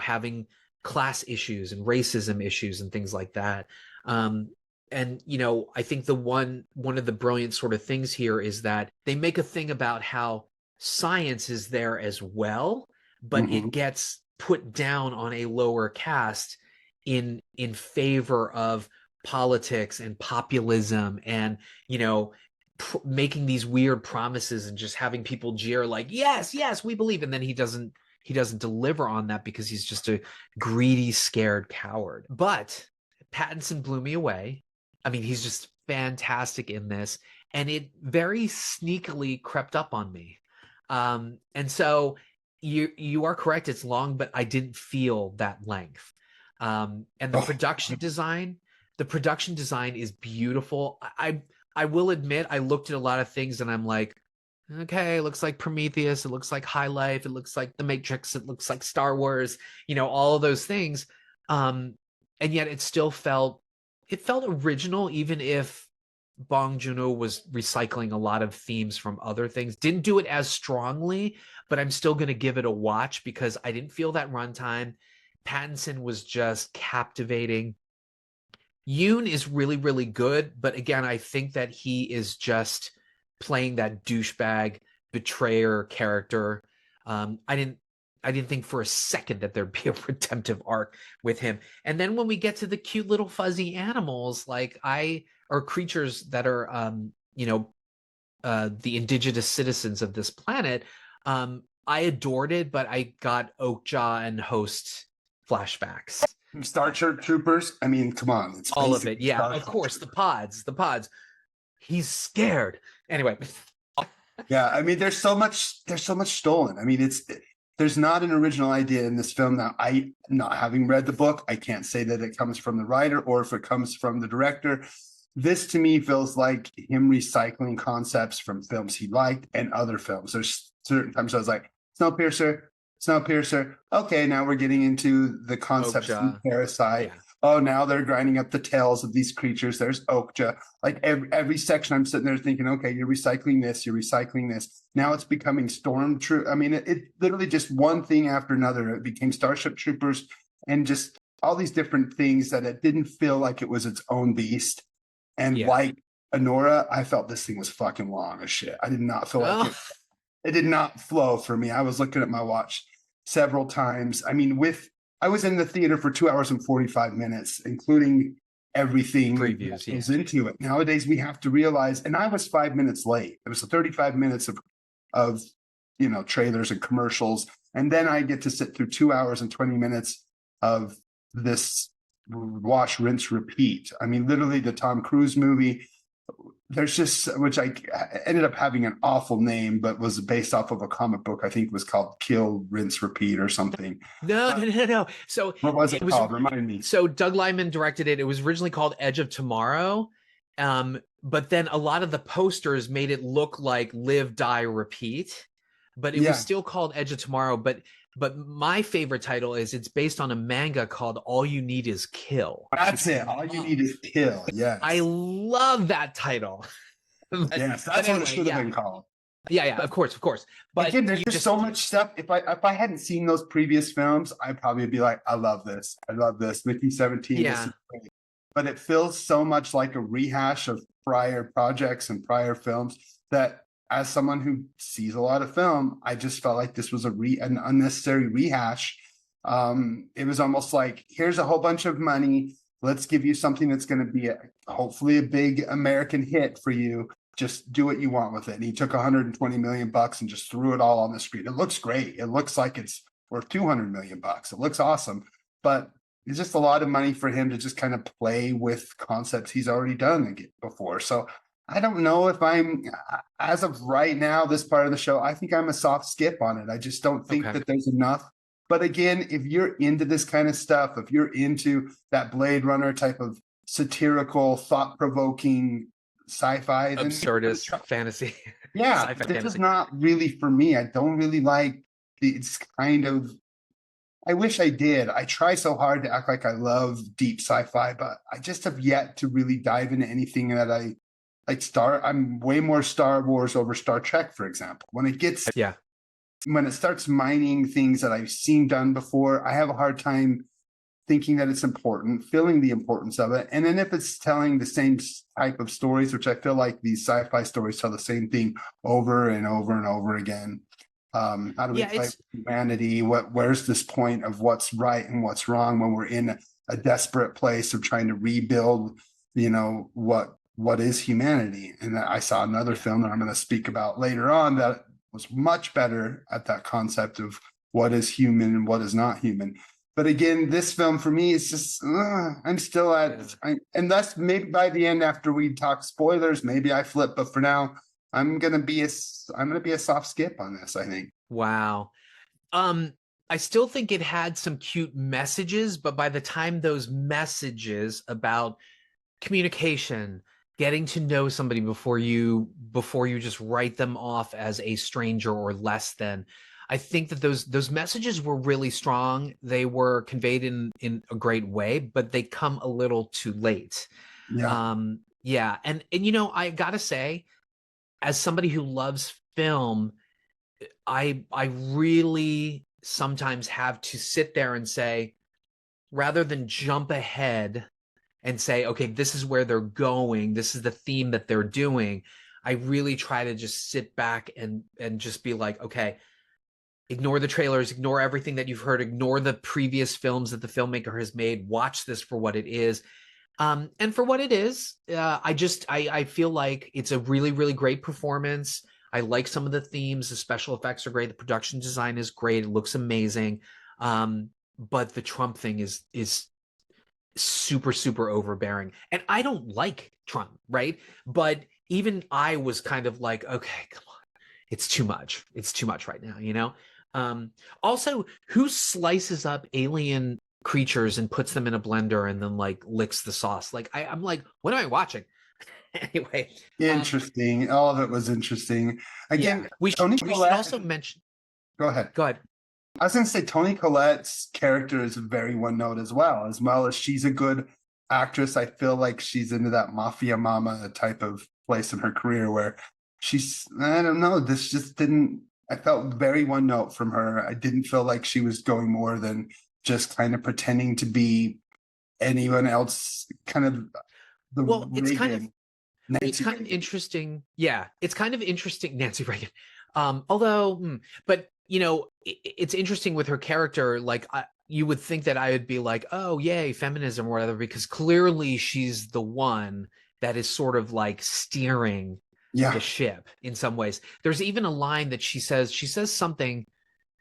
having class issues and racism issues and things like that. And, I think one of the brilliant sort of things here is that they make a thing about how science is there as well, but it gets put down on a lower caste in favor of politics and populism and, making these weird promises and just having people jeer like, yes, we believe. And then he doesn't deliver on that because he's just a greedy, scared coward. But Pattinson blew me away. I mean, he's just fantastic in this. And it very sneakily crept up on me. And so you are correct. It's long, but I didn't feel that length. And the production design is beautiful. I will admit, I looked at a lot of things and I'm like, okay, it looks like Prometheus. It looks like High Life. It looks like The Matrix. It looks like Star Wars, all of those things. And yet it still felt original, even if Bong Joon Ho was recycling a lot of themes from other things. Didn't do it as strongly, but I'm still going to give it a watch because I didn't feel that runtime. Pattinson was just captivating. Yuen is really, really good, but again, I think that he is just playing that douchebag betrayer character. I didn't think for a second that there'd be a redemptive arc with him. And then when we get to the cute little fuzzy animals, or creatures that are, the indigenous citizens of this planet, I adored it, but I got Okja and Host flashbacks. Star Troopers. I mean, come on. It's all of it. Yeah, of course. The pods. He's scared. Anyway. Yeah. I mean, there's so much stolen. I mean, there's not an original idea in this film. Now, not having read the book, I can't say that it comes from the writer or if it comes from the director. This to me feels like him recycling concepts from films he liked and other films. There's certain times I was like, Snowpiercer. Okay, now we're getting into the concepts of Parasite. Yeah. Oh, now they're grinding up the tails of these creatures. There's Okja. Like every section, I'm sitting there thinking, okay, you're recycling this. Now it's becoming Stormtrooper. I mean, it literally just one thing after another. It became Starship Troopers and just all these different things that it didn't feel like it was its own beast. And like Honora, I felt this thing was fucking long as shit. I did not feel like it did not flow for me. I was looking at my watch several times. I mean, I was in the theater for 2 hours and 45 minutes, including everything that goes into it. Nowadays, we have to realize, and I was 5 minutes late. It was 35 minutes of trailers and commercials. And then I get to sit through 2 hours and 20 minutes of this wash, rinse, repeat. I mean, literally the Tom Cruise movie. There's just, which I ended up having an awful name, but was based off of a comic book. I think it was called Kill, Rinse, Repeat or something. No. So what was it called? Remind me. So Doug Liman directed it. It was originally called Edge of Tomorrow. But then a lot of the posters made it look like Live, Die, Repeat. But it was still called Edge of Tomorrow. But my favorite title is it's based on a manga called All You Need Is Kill. That's it. All You Need Is Kill. Yes. I love that title. Yes, that's what it should have been called. Yeah, of course. But again, there's just so much stuff. If I hadn't seen those previous films, I'd probably be like, I love this. Mickey 17. Yeah. This is great. But it feels so much like a rehash of prior projects and prior films that as someone who sees a lot of film, I just felt like this was an unnecessary rehash. It was almost like, here's a whole bunch of money. Let's give you something that's going to be hopefully a big American hit for you. Just do what you want with it. And he took 120 million bucks and just threw it all on the screen. It looks great. It looks like it's worth 200 million bucks. It looks awesome, but it's just a lot of money for him to just kind of play with concepts he's already done before. So I don't know if as of right now, this part of the show, I think I'm a soft skip on it. I just don't think that there's enough. But again, if you're into this kind of stuff, if you're into that Blade Runner type of satirical, thought-provoking sci-fi, absurdist fantasy. Yeah, this fantasy. is not really for me. I don't really like it's kind of. I wish I did. I try so hard to act like I love deep sci-fi, but I just have yet to really dive into anything that I like. I'm way more Star Wars over Star Trek, for example. When it starts mining things that I've seen done before, I have a hard time thinking that it's important, feeling the importance of it. And then if it's telling the same type of stories, which I feel like these sci-fi stories tell the same thing over and over and over again. How do we play with humanity? Where's this point of what's right and what's wrong when we're in a desperate place of trying to rebuild, what is humanity? And I saw another film that I'm going to speak about later on that was much better at that concept of what is human and what is not human. But again, this film for me is just, I'm still unless maybe by the end after we talk spoilers, maybe I flip. But for now, I'm gonna be a soft skip on this, I think. Wow. I still think it had some cute messages, but by the time those messages about communication, getting to know somebody before you just write them off as a stranger or less than, I think that those messages were really strong. They were conveyed in a great way, but they come a little too late. Yeah. And I gotta say, as somebody who loves film, I really sometimes have to sit there and say, rather than jump ahead and say, okay, this is where they're going, this is the theme that they're doing, I really try to just sit back and just be like, okay, ignore the trailers, ignore everything that you've heard, ignore the previous films that the filmmaker has made, watch this for what it is. And for what it is, I feel like it's a really, really great performance. I like some of the themes. The special effects are great. The production design is great. It looks amazing. But the Trump thing is super, super overbearing. And I don't like Trump, right? But even I was kind of like, okay, come on. It's too much. It's too much right now, Also, who slices up alien creatures and puts them in a blender and then like licks the sauce? Like I'm like, what am I watching? Anyway, interesting. All of it was interesting. Again, we should also mention. Go ahead. I was going to say Toni Collette's character is very one note as well as she's a good actress. I feel like she's into that mafia mama type of place in her career where I don't know, this just didn't. I felt very one note from her. I didn't feel like she was going more than just kind of pretending to be anyone else. It's kind of interesting. Yeah, it's kind of interesting, Nancy Reagan. Although, but it's interesting with her character. Like, you would think that I would be like, oh, yay, feminism or whatever, because clearly she's the one that is sort of like steering the ship in some ways. There's even a line that she says something.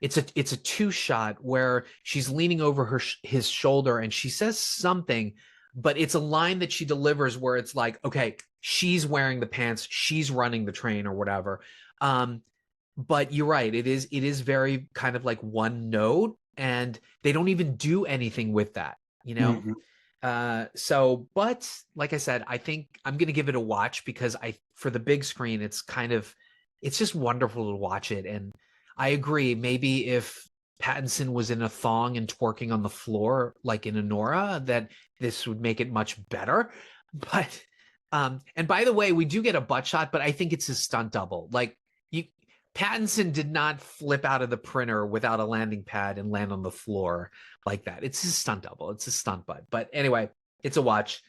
It's a two shot where she's leaning over his shoulder and she says something, but it's a line that she delivers where it's like, okay, she's wearing the pants, she's running the train or whatever. But you're right. It is very kind of like one note, and they don't even do anything with that, Mm-hmm. But like I said, I think I'm going to give it a watch because for the big screen, it's just wonderful to watch it. And I agree. Maybe if Pattinson was in a thong and twerking on the floor, like in Anora, that this would make it much better. But, and by the way, we do get a butt shot, but I think it's his stunt double. Like Pattinson did not flip out of the printer without a landing pad and land on the floor like that. It's his stunt double. It's his stunt butt. But anyway, it's a watch.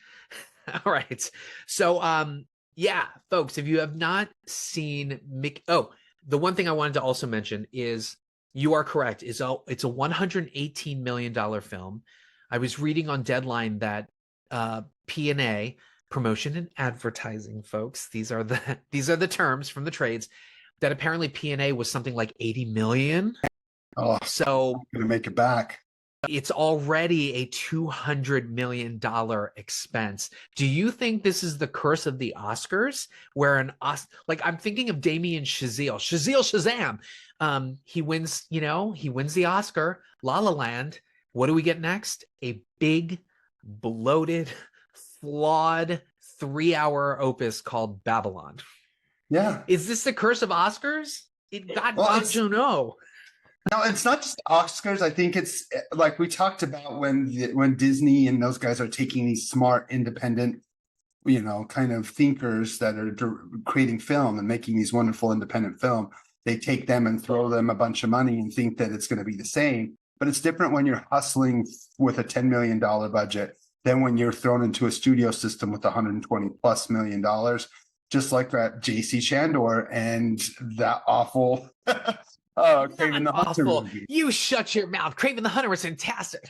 All right. So Yeah, folks, if you have not seen Mickey, the one thing I wanted to also mention is you are correct. It's a $118 million film. I was reading on Deadline that P&A, promotion and advertising, folks, these are the terms from the trades, that apparently P&A was something like 80 million. Oh, So I'm gonna make it back. it's already a $200 million expense. Do you think this is the curse of the Oscars, where like I'm thinking of Damien Shazam. He wins, he wins the Oscar, La La Land. What do we get next? A big, bloated, flawed 3-hour opus called Babylon. Yeah. Is this the curse of Oscars? It got Bong Joon Ho. No, it's not just Oscars. I think it's like we talked about when Disney and those guys are taking these smart, independent, kind of thinkers that are creating film and making these wonderful independent film. They take them and throw them a bunch of money and think that it's going to be the same. But it's different when you're hustling with a $10 million budget than when you're thrown into a studio system with $120+ million, just like that J.C. Chandor and that awful. Oh, Craven the Hunter movie. You shut your mouth. Craven the Hunter was fantastic.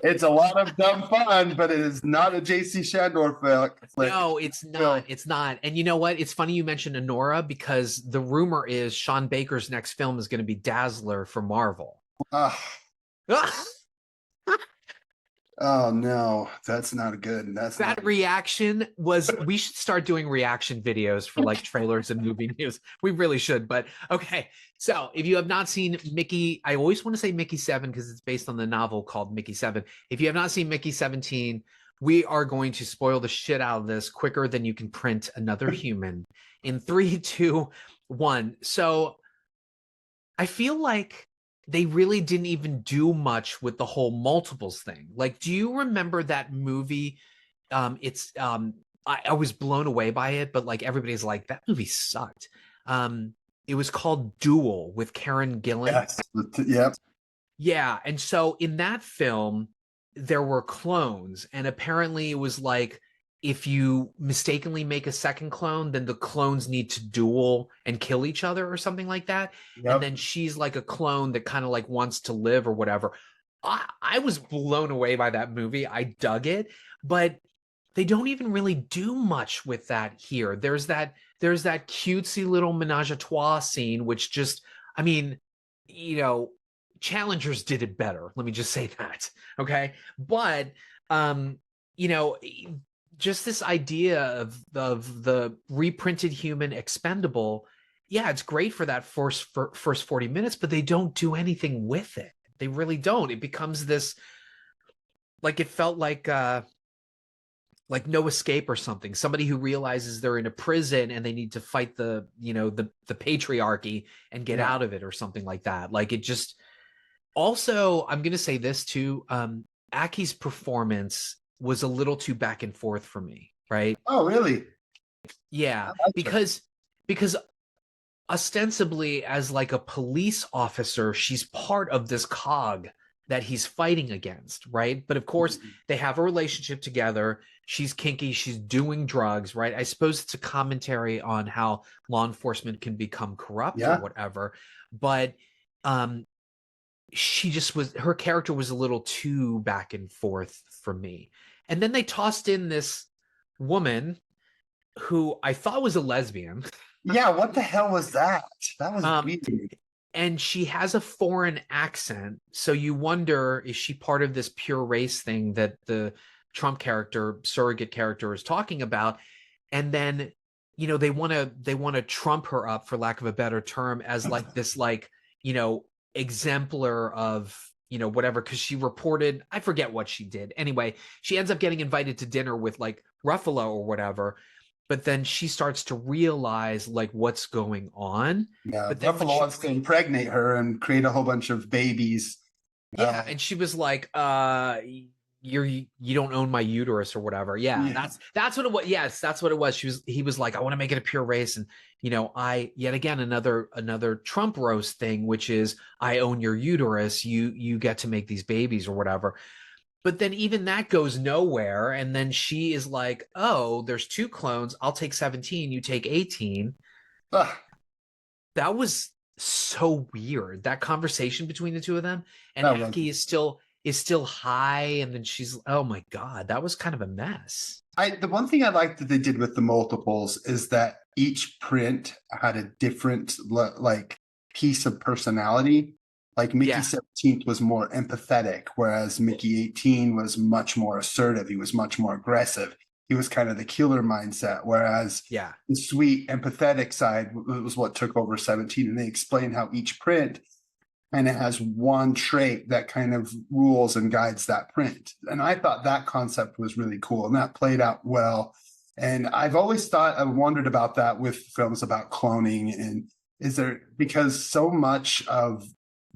It's a lot of dumb fun, but it is not a J.C. Shandor flick. No, it's not. It's not. And you know what? It's funny you mentioned Honora, because the rumor is Sean Baker's next film is going to be Dazzler for Marvel. Oh no, that's not good. That reaction was. We should start doing reaction videos for like trailers and movie news. We really should. But okay, so if you have not seen Mickey, I always want to say Mickey 7 because it's based on the novel called Mickey 7. If you have not seen Mickey 17, we are going to spoil the shit out of this quicker than you can print another human. In 3, 2, 1. So I feel like they really didn't even do much with the whole multiples thing. Like, do you remember that movie? I was blown away by it, but like everybody's like, that movie sucked. It was called Duel with Karen Gillan. Yes. Yep. Yeah. And so in that film, there were clones, and apparently it was like, if you mistakenly make a second clone, then the clones need to duel and kill each other or something like that. Yep. And then she's like a clone that kind of like wants to live or whatever. I was blown away by that movie. I dug it, but they don't even really do much with that here. There's that cutesy little menage a trois scene, which just, I mean, Challengers did it better. Let me just say that. Okay. But, just this idea of the reprinted human expendable. Yeah, it's great for that first 40 minutes, but they don't do anything with it. They really don't. It becomes this, like, it felt like No Escape or something. Somebody who realizes they're in a prison and they need to fight the patriarchy and get out of it or something like that. Like, it just, also, I'm going to say this too. Akkie's performance was a little too back and forth for me, right? Oh, really? Yeah, because ostensibly as like a police officer, she's part of this cog that he's fighting against, right? But of course, they have a relationship together. She's kinky, she's doing drugs, right? I suppose it's a commentary on how law enforcement can become corrupt or whatever. But her character was a little too back and forth for me. And then they tossed in this woman who I thought was a lesbian. Yeah, what the hell was that? That was weird. And she has a foreign accent. So you wonder, is she part of this pure race thing that the Trump surrogate character is talking about? And then, they want to trump her up, for lack of a better term, as like this, like, exemplar of, whatever, because she reported, I forget what she did. Anyway, she ends up getting invited to dinner with like Ruffalo or whatever, but then she starts to realize like what's going on. Yeah, but Ruffalo wants to impregnate her and create a whole bunch of babies. Yeah, and she was like, you don't own my uterus or whatever. Yeah. That's what it was. Yes, that's what it was. He was like, I want to make it a pure race. And yet again, another Trump roast thing, which is, I own your uterus. You get to make these babies or whatever. But then even that goes nowhere. And then she is like, oh, there's 2 clones. I'll take 17. You take 18. Ugh, That was so weird. That conversation between the two of them. And that was. Aki is still high. And then she's, oh my God, that was kind of a mess. The one thing I liked that they did with the multiples is that each print had a different like piece of personality. Like Mickey Yeah. 17th was more empathetic, whereas Mickey 18 was much more assertive. He was much more aggressive. He was kind of the killer mindset, whereas Yeah. the sweet, empathetic side was what took over 17. And they explained how each print kind of has one trait that kind of rules and guides that print. And I thought that concept was really cool, and that played out well. And I've always thought, I wondered about that with films about cloning. And is there, because so much of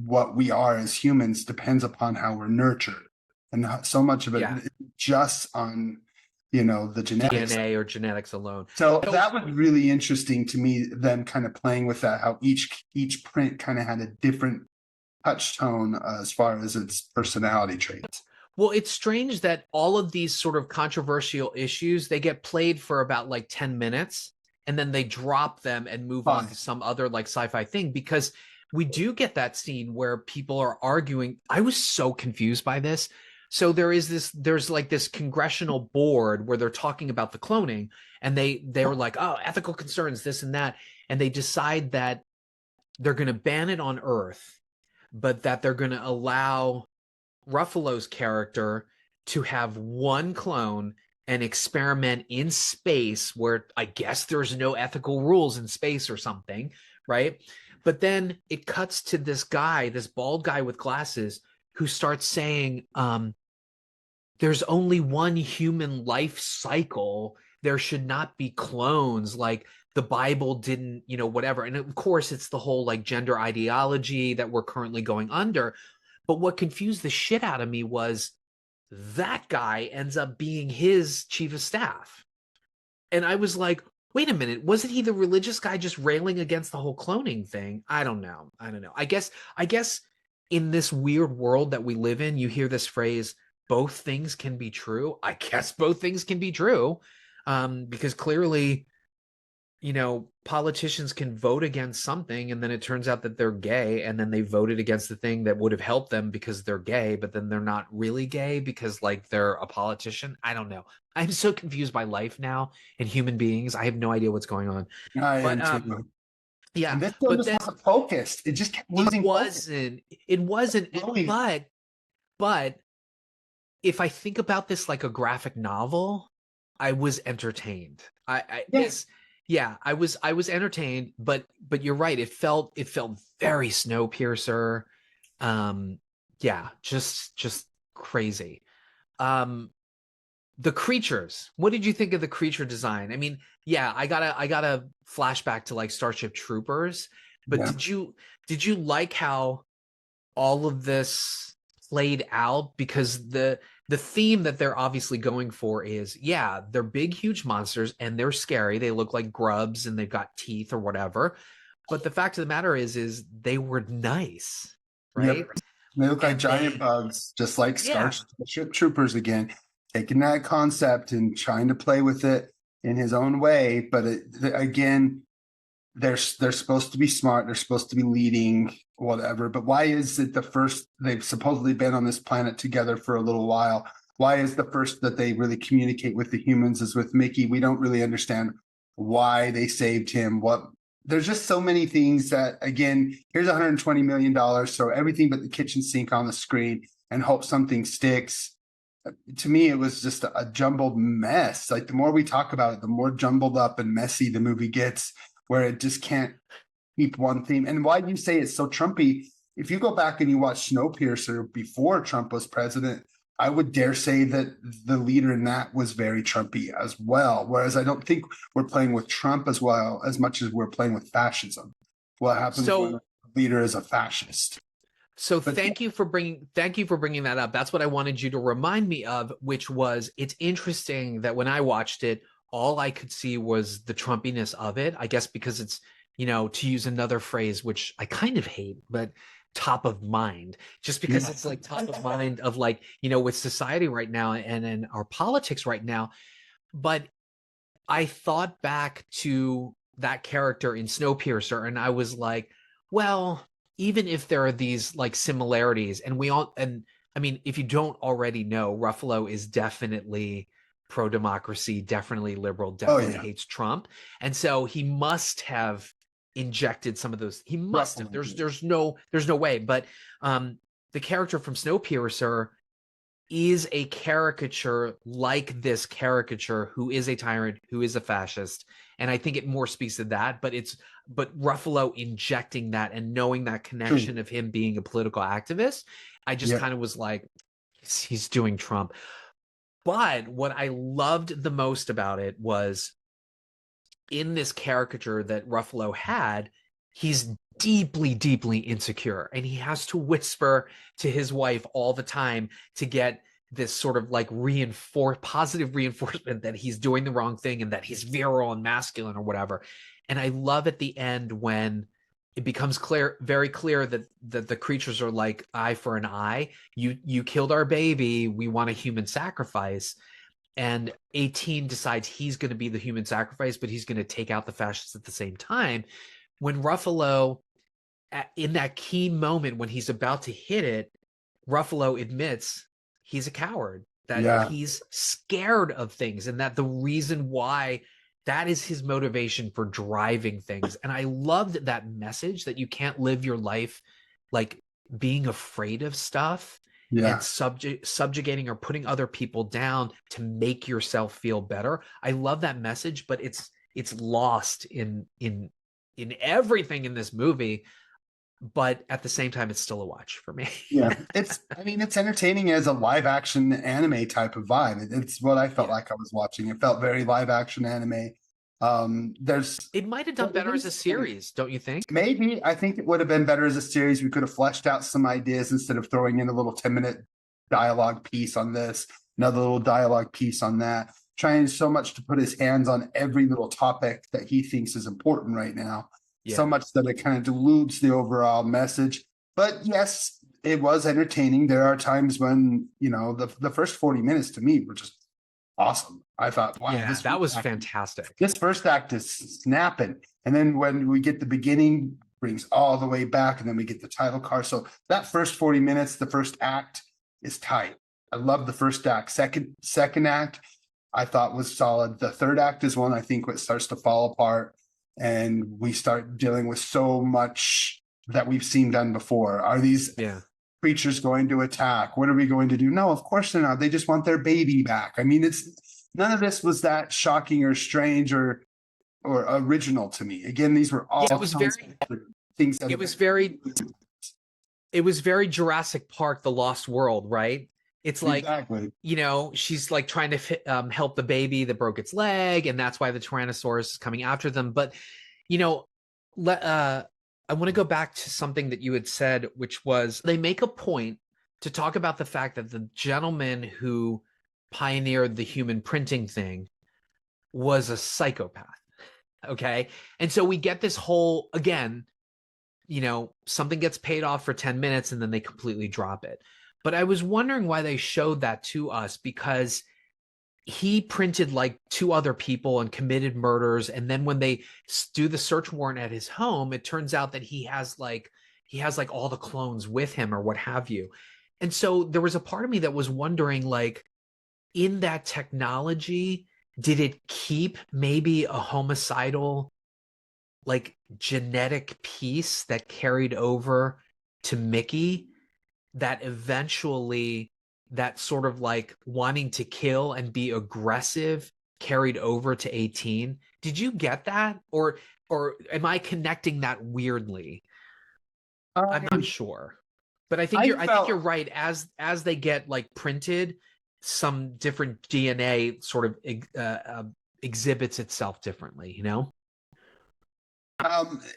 what we are as humans depends upon how we're nurtured, and so much of it just on, the genetics. DNA or genetics alone. So that was really interesting to me, them kind of playing with that, how each print kind of had a different touch tone as far as its personality traits. Well, it's strange that all of these sort of controversial issues, they get played for about like 10 minutes and then they drop them and move on to some other like sci-fi thing, because we do get that scene where people are arguing. I was so confused by this. So there's like this congressional board where they're talking about the cloning, and they were like, oh, ethical concerns, this and that. And they decide that they're going to ban it on Earth, but that they're going to allow Ruffalo's character to have one clone and experiment in space, where I guess there's no ethical rules in space or something, right? But then it cuts to this guy, this bald guy with glasses, who starts saying, there's only one human life cycle. There should not be clones. Like, the Bible didn't, whatever. And of course, it's the whole like gender ideology that we're currently going under. But what confused the shit out of me was that guy ends up being his chief of staff. And I was like, wait a minute, wasn't he the religious guy just railing against the whole cloning thing? I don't know. I guess in this weird world that we live in, you hear this phrase, both things can be true. I guess both things can be true. Because clearly, politicians can vote against something, and then it turns out that they're gay, and then they voted against the thing that would have helped them because they're gay, but then they're not really gay because like they're a politician. I don't know. I'm so confused by life now and human beings. I have no idea what's going on. I am too. Yeah, and this film just wasn't focused. It just kept losing focus. It wasn't. Really? But if I think about this like a graphic novel, I was entertained. Yes. Yeah, I was entertained, but you're right. It felt very Snowpiercer. Yeah, just crazy. The creatures. What did you think of the creature design? I mean, yeah, I got a flashback to like Starship Troopers, but Yeah. did you like how all of this played out? Because the theme that they're obviously going for is, yeah, they're big, huge monsters and they're scary. They look like grubs and they've got teeth or whatever. But the fact of the matter is they were nice, right? Yep. They look like giant bugs, just like Starship Troopers again, taking that concept and trying to play with it in his own way. But again, they're supposed to be smart. They're supposed to be leading, whatever. But why is it they've supposedly been on this planet together for a little while? Why is the first that they really communicate with the humans is with Mickey? We don't really understand why they saved him. There's just so many things that, again, here's $120 million. So everything but the kitchen sink on the screen and hope something sticks. To me, it was just a jumbled mess. Like, the more we talk about it, the more jumbled up and messy the movie gets, where it just can't keep one theme. And why do you say it's so Trumpy? If you go back and you watch Snowpiercer before Trump was president, I would dare say that the leader in that was very Trumpy as well. Whereas I don't think we're playing with Trump as well as much as we're playing with fascism. What happens when a leader is a fascist? So thank you for bringing that up. That's what I wanted you to remind me of, which was, it's interesting that when I watched it, all I could see was the Trumpiness of it. I guess because it's, to use another phrase, which I kind of hate, but top of mind, just because it's like top of mind of like, you know, with society right now and in our politics right now. But I thought back to that character in Snowpiercer, and I was like, well, even if there are these like similarities, and I mean, if you don't already know, Ruffalo is definitely pro-democracy, definitely liberal, definitely hates Trump. And so he must have injected some of those. He must have. There's no way. But the character from Snowpiercer is a caricature like this caricature who is a tyrant, who is a fascist. And I think it more speaks to that, but Ruffalo injecting that and knowing that connection of him being a political activist, I just kind of was like, he's doing Trump. But what I loved the most about it was in this caricature that Ruffalo had, he's deeply, deeply insecure, and he has to whisper to his wife all the time to get this sort of like positive reinforcement that he's doing the wrong thing and that he's virile and masculine or whatever. And I love at the end when it becomes very clear that the creatures are like, eye for an eye. You killed our baby. We want a human sacrifice. And 18 decides he's going to be the human sacrifice, but he's going to take out the fascists at the same time. When Ruffalo, in that key moment when he's about to hit it, Ruffalo admits he's a coward, that he's scared of things, and that the reason why, that is his motivation for driving things. And I loved that message that you can't live your life like being afraid of stuff and subjugating or putting other people down to make yourself feel better. I love that message, but it's lost in everything in this movie. But at the same time, it's still a watch for me. It's entertaining as a live action anime type of vibe. It's what I felt like I was watching. It felt very live action anime. It might have done better as a series, don't you think? Maybe. I think it would have been better as a series. We could have fleshed out some ideas instead of throwing in a little 10-minute dialogue piece on this, another little dialogue piece on that, trying so much to put his hands on every little topic that he thinks is important right now. So much that it kind of dilutes the overall message. But yes, it was entertaining. There are times when, you know, the first 40 minutes to me were just awesome. I thought, wow, that was fantastic. This first act is snapping. And then when we get the beginning, brings all the way back, and then we get the title card. So that first 40 minutes, the first act is tight. I love the first act. Second act, I thought was solid. The third act is one I think what starts to fall apart. And we start dealing with so much that we've seen done before. Are these creatures going to attack? What are we going to do? No, of course they're not. They just want their baby back. I mean, none of this was that shocking or strange or original to me. Again, these were all things that it was very Jurassic Park, The Lost World, right? It's like, you know, she's like trying to help the baby that broke its leg, and that's why the Tyrannosaurus is coming after them. But, you know, I want to go back to something that you had said, which was they make a point to talk about the fact that the gentleman who pioneered the human printing thing was a psychopath. Okay. And so we get this whole, again, you know, something gets paid off for 10 minutes and then they completely drop it. But I was wondering why they showed that to us, because he printed like 2 other people and committed murders. And then when they do the search warrant at his home, it turns out that he has like all the clones with him or what have you. And so there was a part of me that was wondering, like, in that technology, did it keep maybe a homicidal, like, genetic piece that carried over to Mickey, that eventually that sort of like wanting to kill and be aggressive carried over to 18? Did you get that? Or am I connecting that weirdly? I'm not sure. But I think you're right. As they get like printed, some different DNA sort of exhibits itself differently, you know?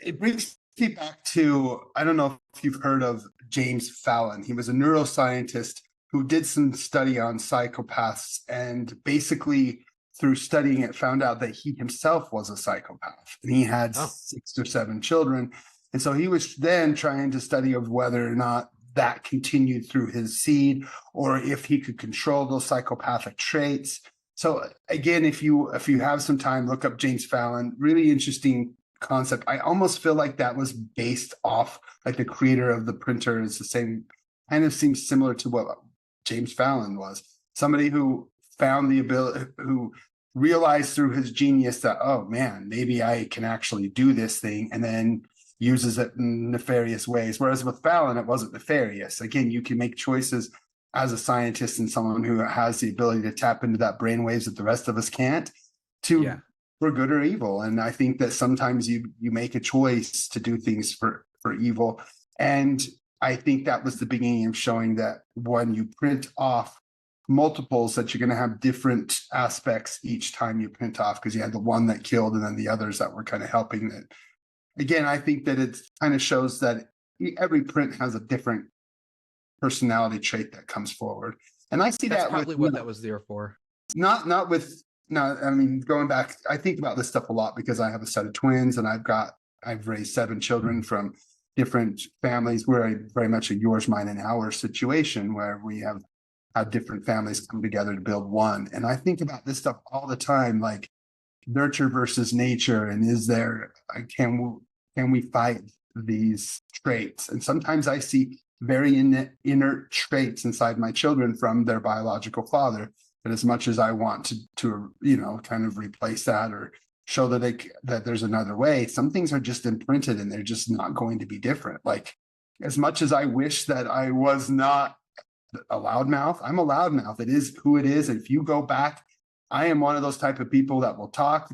It brings me back to, I don't know if you've heard of James Fallon. He was a neuroscientist who did some study on psychopaths, and basically through studying it found out that he himself was a psychopath, and he had 6 or 7 children. And so he was then trying to study of whether or not that continued through his seed, or if he could control those psychopathic traits. So again, if you have some time, look up James Fallon. Really interesting concept. I almost feel like that was based off, like the creator of the printer is the same, kind of seems similar to what James Fallon was. Somebody who found the ability, who realized through his genius that, oh man, maybe I can actually do this thing, and then uses it in nefarious ways. Whereas with Fallon, it wasn't nefarious. Again, you can make choices as a scientist and someone who has the ability to tap into that brainwaves that the rest of us can't, to for good or evil. And I think that sometimes you make a choice to do things for evil. And I think that was the beginning of showing that when you print off multiples, that you're going to have different aspects each time you print off, because you had the one that killed and then the others that were kind of helping it. Again, I think that it kind of shows that every print has a different personality trait that comes forward. And I see That's that probably what that was there for. Not with, no, I mean, going back, I think about this stuff a lot because I have a set of twins and I've raised 7 children from different families. We're very much a yours, mine, and ours situation where we have had different families come together to build one. And I think about this stuff all the time, like nurture versus nature. And is there, can we fight these traits? And sometimes I see very inert traits inside my children from their biological father. But as much as I want to kind of replace that or show that there's another way, some things are just imprinted and they're just not going to be different. Like, as much as I wish that I was not a loudmouth, I'm a loudmouth. It is who it is. If you go back, I am one of those type of people that will talk.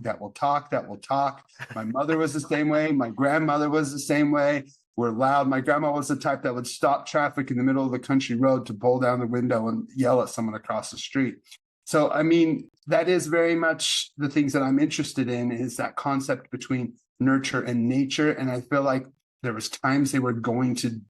My mother was the same way. My grandmother was the same way. We're loud. My grandma was the type that would stop traffic in the middle of the country road to pull down the window and yell at someone across the street. So, I mean, that is very much the things that I'm interested in, is that concept between nurture and nature. And I feel like there was times they were going to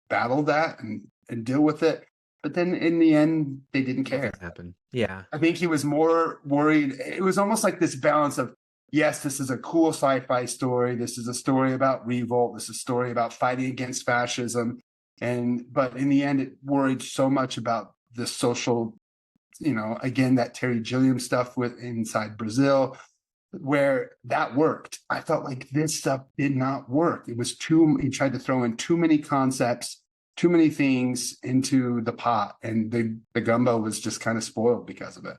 battle that and deal with it. But then in the end, they didn't care. Happen. Yeah. I think he was more worried. It was almost like this balance of, yes, this is a cool sci-fi story. This is a story about revolt. This is a story about fighting against fascism. But in the end, it worried so much about the social, again, that Terry Gilliam stuff with inside Brazil, where that worked. I felt like this stuff did not work. It was he tried to throw in too many concepts, too many things into the pot, and the gumbo was just kind of spoiled because of it.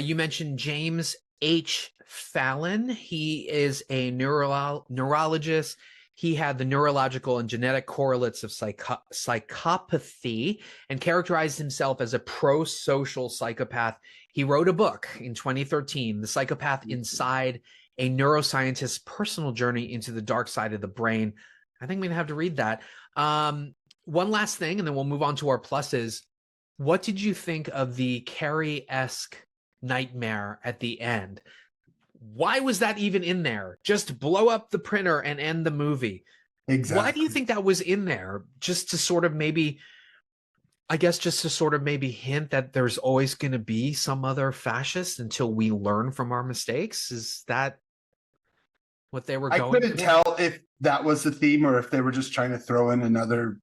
You mentioned James H. Fallon. He is a neurologist. He had the neurological and genetic correlates of psychopathy and characterized himself as a pro-social psychopath. He wrote a book in 2013, The Psychopath Inside, a Neuroscientist's Personal Journey into the Dark Side of the Brain. I think I'm going to have to read that. One last thing, and then we'll move on to our pluses. What did you think of the Carrie-esque nightmare at the end? Why was that even in there? Just blow up the printer and end the movie. Exactly. Why do you think that was in there? Just to sort of maybe hint that there's always going to be some other fascist until we learn from our mistakes? Is that what they were going for? I couldn't tell if that was the theme or if they were just trying to throw in another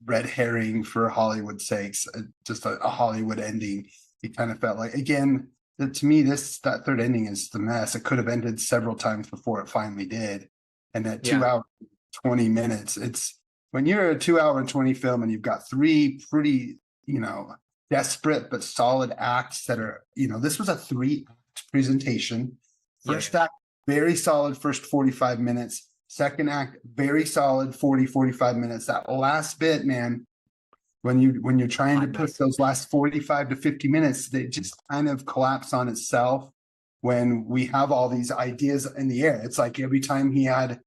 red herring for Hollywood's sakes, just a Hollywood ending. It kind of felt like, again, to me, that third ending is the mess. It could have ended several times before it finally did. And that 2 hour, 20 minutes, it's when you're a 2 hour and 20 film and you've got 3 pretty, desperate but solid acts that are, this was a 3-act presentation. First act, very solid first 45 minutes. Second act, very solid 45 minutes. That last bit, man, when you're trying to put those last 45 to 50 minutes, they just kind of collapse on itself when we have all these ideas in the air. It's like every time he had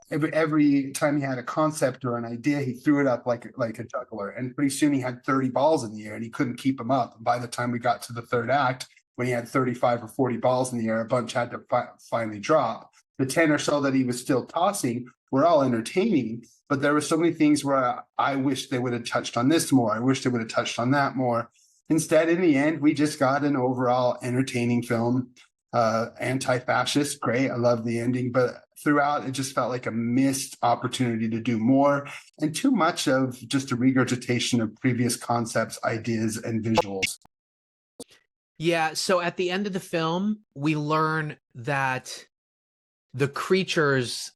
a concept or an idea, he threw it up like a juggler. And pretty soon he had 30 balls in the air and he couldn't keep them up. And by the time we got to the third act, when he had 35 or 40 balls in the air, a bunch had to finally drop. The 10 or so that he was still tossing were all entertaining, but there were so many things where I wish they would have touched on this more. I wish they would have touched on that more. Instead, in the end, we just got an overall entertaining film. anti-fascist. Great. I love the ending, but throughout it just felt like a missed opportunity to do more and too much of just a regurgitation of previous concepts, ideas, and visuals. Yeah, so at the end of the film, we learn that the creatures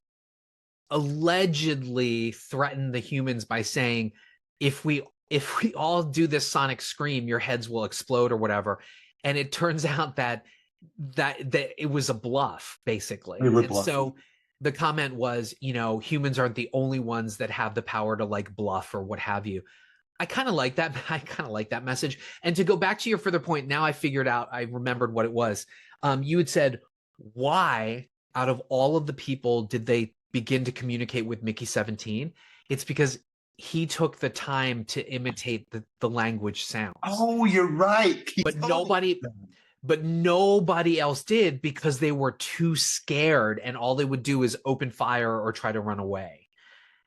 allegedly threaten the humans by saying, if we all do this sonic scream, your heads will explode or whatever. And it turns out that it was a bluff, basically. And so the comment was, humans aren't the only ones that have the power to like bluff or what have you. I kind of like that. I kind of like that message. And to go back to your further point, now I remembered what it was. You had said, why out of all of the people did they begin to communicate with Mickey 17? It's because he took the time to imitate the language sounds. Oh, you're right. But nobody else did because they were too scared, and all they would do is open fire or try to run away.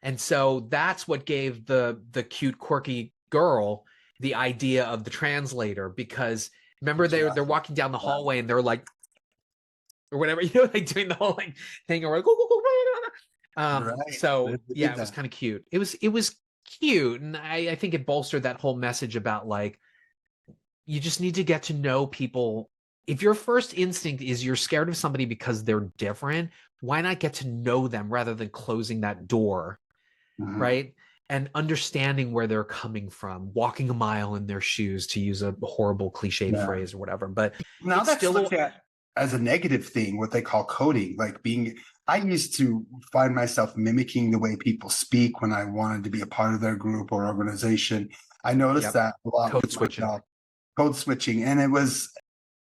And so that's what gave the cute, quirky girl the idea of the translator, because remember they're walking down the hallway and they're like, or whatever, like doing the whole like thing, or like, right. So yeah, it was kind of cute. It was cute, and I think it bolstered that whole message about like, you just need to get to know people. If your first instinct is you're scared of somebody because they're different, why not get to know them rather than closing that door? Right? And understanding where they're coming from, walking a mile in their shoes, to use a horrible cliched phrase or whatever. But now that's still looked at as a negative thing, what they call coding. Like I used to find myself mimicking the way people speak when I wanted to be a part of their group or organization. I noticed that a lot. Code switching. And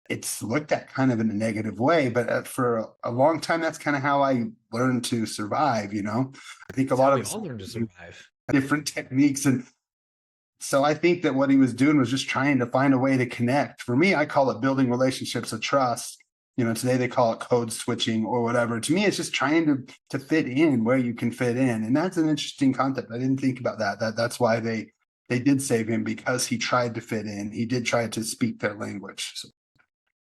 it's looked at kind of in a negative way, but for a long time, that's kind of how I learned to survive. I think a lot of us all learn to survive different techniques. And so I think that what he was doing was just trying to find a way to connect. For me, I call it building relationships of trust. Today they call it code switching or whatever. To me, it's just trying to fit in where you can fit in. And that's an interesting concept. I didn't think about that. That's why they did save him, because he tried to fit in. He did try to speak their language. So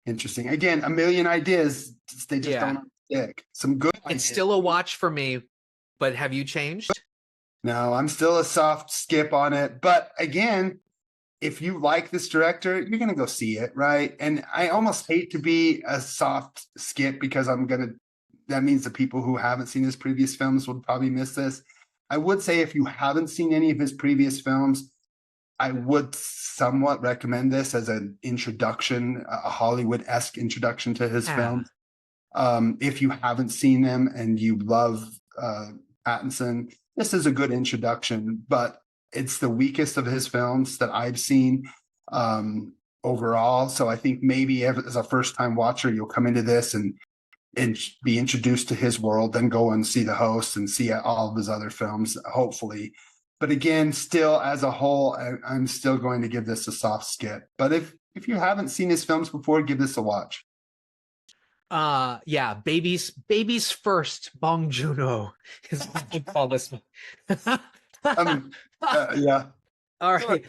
interesting. Again, a million ideas. They just don't stick. Some good ideas. It's still a watch for me, but have you changed? No, I'm still a soft skip on it. But again, if you like this director, you're going to go see it, right? And I almost hate to be a soft skip, because that means the people who haven't seen his previous films would probably miss this. I would say if you haven't seen any of his previous films, I would somewhat recommend this as an introduction, a Hollywood-esque introduction to his films. If you haven't seen them and you love Pattinson, this is a good introduction, but it's the weakest of his films that I've seen overall. So I think maybe as a first-time watcher, you'll come into this and be introduced to his world, then go and see The Host and see all of his other films, hopefully. But again, still as a whole, I'm still going to give this a soft skip. But if you haven't seen his films before, give this a watch. Yeah, babies first. Bong Joon Ho is what they call this one. Yeah. All right.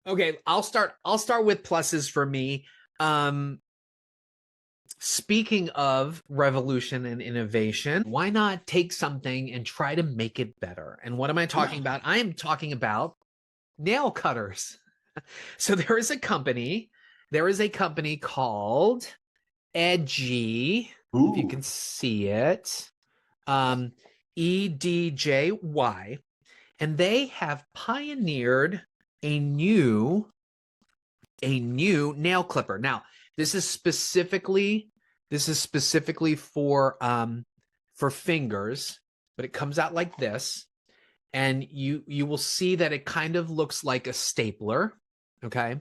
Okay, I'll start with pluses for me. Speaking of revolution and innovation, why not take something and try to make it better? And what am I talking about? I am talking about nail cutters. So there is a company called Edgy. If you can see it, EDJY, and they have pioneered a new nail clipper. Now, this is specifically for fingers, but it comes out like this, and you will see that it kind of looks like a stapler, okay?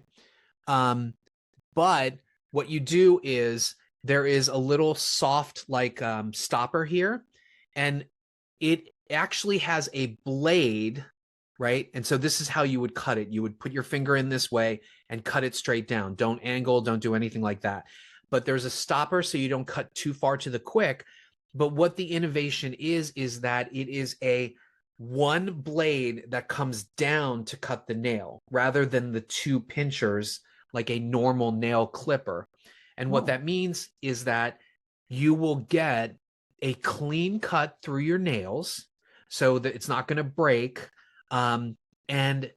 But what you do is there is a little soft like stopper here, and it actually has a blade, right? And so this is how you would cut it. You would put your finger in this way and cut it straight down. Don't angle, don't do anything like that. But there's a stopper so you don't cut too far to the quick. But what the innovation is that it is a one blade that comes down to cut the nail rather than the two pinchers like a normal nail clipper. And what that means is that you will get a clean cut through your nails so that it's not going to break. And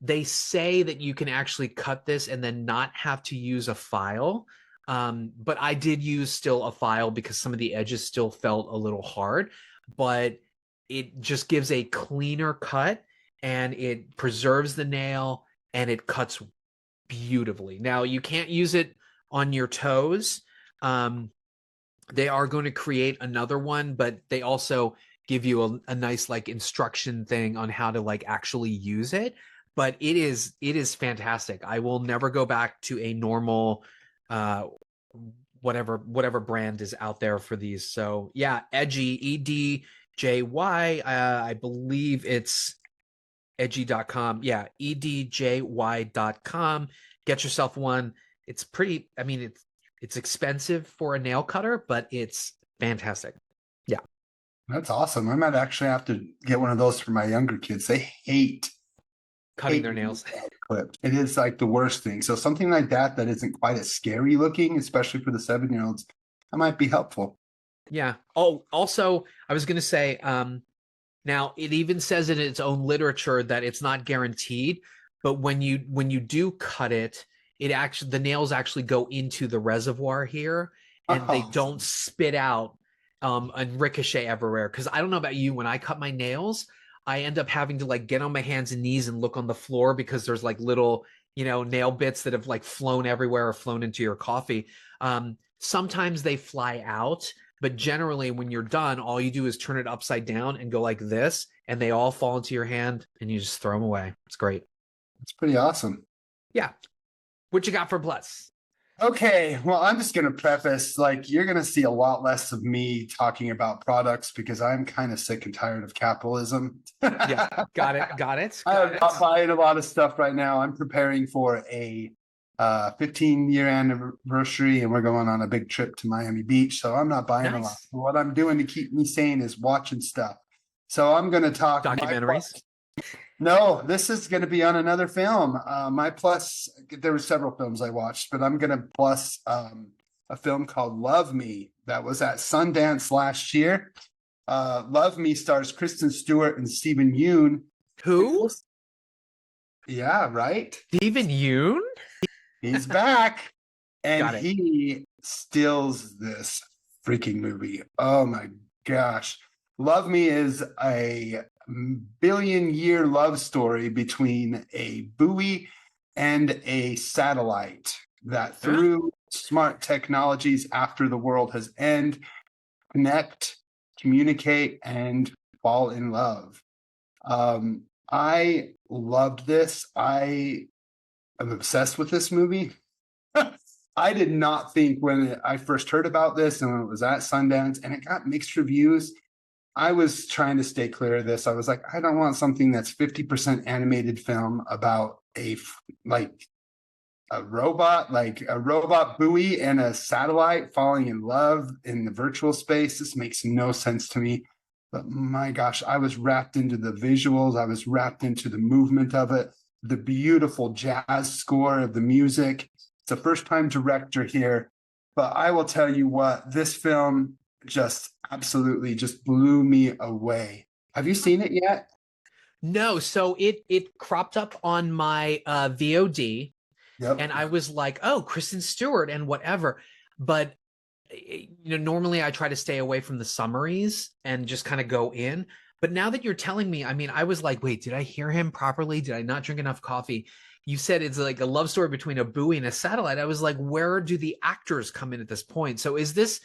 they say that you can actually cut this and then not have to use a file. But I did use still a file because some of the edges still felt a little hard, but it just gives a cleaner cut and it preserves the nail and it cuts beautifully. Now you can't use it on your toes. They are going to create another one, but they also give you a nice like instruction thing on how to like actually use it. But it is fantastic. I will never go back to a normal whatever brand is out there for these. So yeah, Edgy, EDJY. I believe it's edgy.com. Yeah, edjy.com. Get yourself one. It's pretty, I mean, it's expensive for a nail cutter, but it's fantastic. Yeah. That's awesome. I might actually have to get one of those for my younger kids. They hate Cutting their nails. Clipped. It is like the worst thing. So something like that isn't quite as scary looking, especially for the 7-year-olds, that might be helpful. Yeah. Oh, also, I was going to say, now it even says in its own literature that it's not guaranteed, but when you do cut it, the nails actually go into the reservoir here, and they don't spit out and ricochet everywhere. Because I don't know about you, when I cut my nails, I end up having to like get on my hands and knees and look on the floor because there's like little, nail bits that have like flown everywhere or flown into your coffee. Sometimes they fly out, but generally when you're done, all you do is turn it upside down and go like this, and they all fall into your hand and you just throw them away. It's great. It's pretty awesome. Yeah. What you got for plus? Okay, well, I'm just going to preface, like, you're going to see a lot less of me talking about products because I'm kind of sick and tired of capitalism. Yeah, got it. I'm not buying a lot of stuff right now. I'm preparing for a 15-year anniversary, and we're going on a big trip to Miami Beach, so I'm not buying a lot. What I'm doing to keep me sane is watching stuff. So I'm going to talk documentaries. No, this is going to be on another film. My plus, there were several films I watched, but I'm going to plus a film called Love Me that was at Sundance last year. Love Me stars Kristen Stewart and Stephen Yuen. Who? Yeah, right. Stephen Yuen? He's back, and it. he steals this freaking movie. Oh my gosh. Love Me is a billion-year love story between a buoy and a satellite that, through smart technologies after the world has ended, connect, communicate, and fall in love. I loved this. I am obsessed with this movie. I did not think when I first heard about this and when it was at Sundance and it got mixed reviews, I was trying to stay clear of this. I was like, I don't want something that's 50% animated film about a robot buoy and a satellite falling in love in the virtual space. This makes no sense to me. But my gosh, I was wrapped into the visuals. I was wrapped into the movement of it, the beautiful jazz score of the music. It's a first-time director here. But I will tell you what, this film just absolutely just blew me away. Have you seen it yet? No, so it cropped up on my VOD, Yep. and I was like, oh, Kristen Stewart and whatever. But normally I try to stay away from the summaries and just kind of go in. But now that you're telling me, I mean, I was like, wait, did I hear him properly? Did I not drink enough coffee? You said it's like a love story between a buoy and a satellite. I was like, where do the actors come in at this point? So is this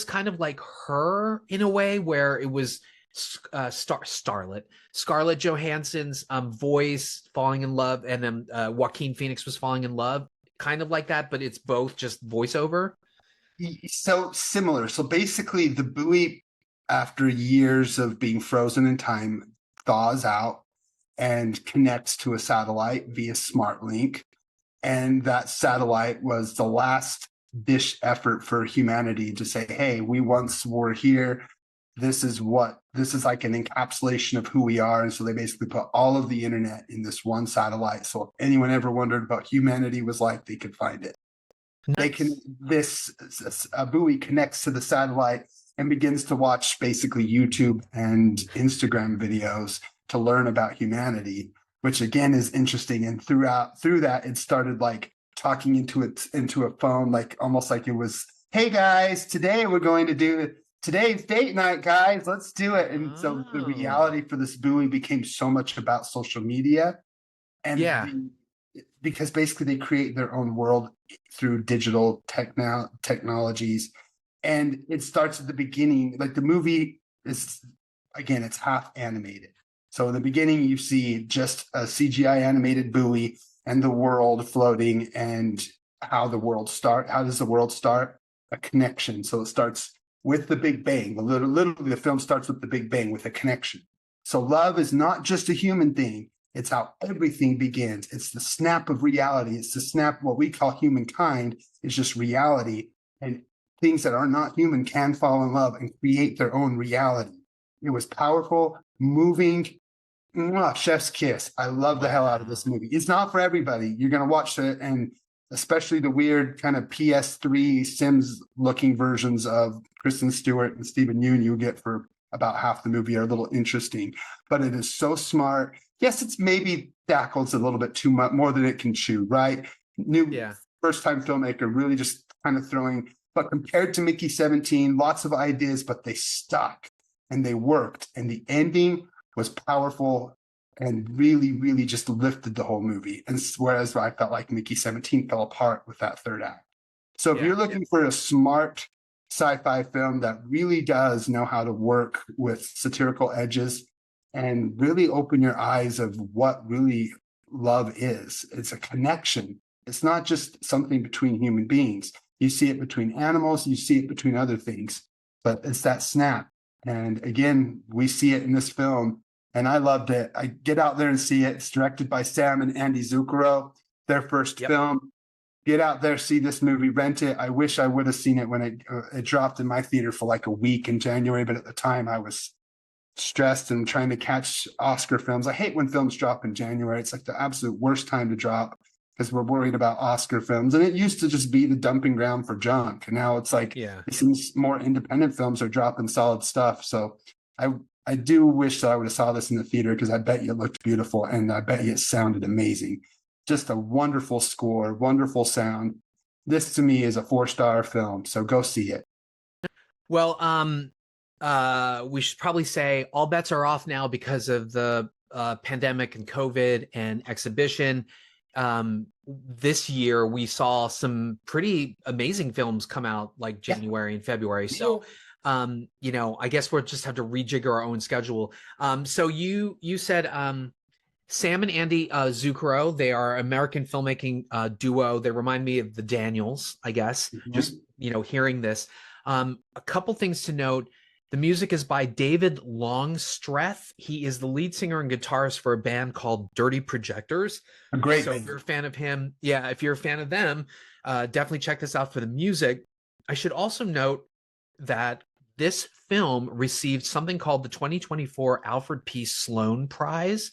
kind of like Her in a way, where it was Scarlett Johansson's voice falling in love, and then Joaquin Phoenix was falling in love, kind of like that, but it's both just voiceover? So similar. So basically the buoy, after years of being frozen in time, thaws out and connects to a satellite via smart link. And that satellite was the last dish effort for humanity to say, hey, we once were here. This is like an encapsulation of who we are. And so they basically put all of the internet in this one satellite. So if anyone ever wondered what humanity was like, they could find it. They can a buoy connects to the satellite and begins to watch basically YouTube and Instagram videos to learn about humanity, which again is interesting. And through that, it started like talking into a phone, like almost like it was, hey guys, today we're going to do today's date night, guys. Let's do it. And so the reality for this buoy became so much about social media, and because basically they create their own world through digital technologies. And it starts at the beginning, like the movie is, again, it's half animated. So in the beginning, you see just a CGI animated buoy and the world floating, and how does the world start? A connection. So it starts with the Big Bang. Literally, the film starts with the Big Bang, with a connection. So love is not just a human thing. It's how everything begins. It's the snap of reality. It's the snap, what we call humankind is just reality. And things that are not human can fall in love and create their own reality. It was powerful, moving, chef's kiss. I love the hell out of this movie. It's not for everybody. You're going to watch it, and especially the weird kind of PS3 Sims looking versions of Kristen Stewart and Stephen Yuen you get for about half the movie are a little interesting, but it is so smart. Yes, it's maybe tackles a little bit too much, more than it can chew, right? First time filmmaker really just kind of throwing, but compared to Mickey 17, lots of ideas, but they stuck and they worked. And the ending was powerful and really, really just lifted the whole movie. And whereas I felt like Mickey 17 fell apart with that third act. So if you're looking for a smart sci-fi film that really does know how to work with satirical edges and really open your eyes of what really love is, it's a connection. It's not just something between human beings. You see it between animals, you see it between other things, but it's that snap. And again, we see it in this film, and I loved it. I get out there and see it. It's directed by Sam and Andy Zucchero, their first film. Get out there, see this movie, rent it. I wish I would have seen it when it dropped in my theater for like a week in January, but at the time I was stressed and trying to catch Oscar films. I hate when films drop in January. It's like the absolute worst time to drop because we're worried about Oscar films. And it used to just be the dumping ground for junk. And now it's like, it seems more independent films are dropping solid stuff. So I do wish that I would have saw this in the theater, because I bet you it looked beautiful and I bet you it sounded amazing. Just a wonderful score, wonderful sound. This to me is a 4-star film. So go see it. Well, we should probably say all bets are off now because of the pandemic and COVID and exhibition. This year we saw some pretty amazing films come out like January and February. So, I guess we'll just have to rejigger our own schedule. So you said, Sam and Andy Zucchero, they are American filmmaking duo. They remind me of the Daniels, I guess, just, hearing this. A couple things to note. The music is by David Longstreth. He is the lead singer and guitarist for a band called Dirty Projectors. A great band. If you're a fan of him, if you're a fan of them, definitely check this out for the music. I should also note that this film received something called the 2024 Alfred P. Sloan Prize.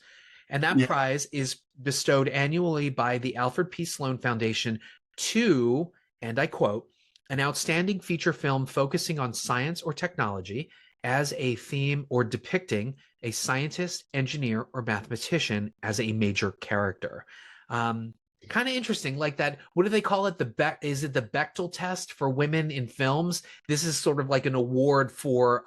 And that prize is bestowed annually by the Alfred P. Sloan Foundation to, and I quote, an outstanding feature film focusing on science or technology as a theme or depicting a scientist, engineer, or mathematician as a major character. Kind of interesting, like that. What do they call it? Is it the Bechtel test for women in films? This is sort of like an award for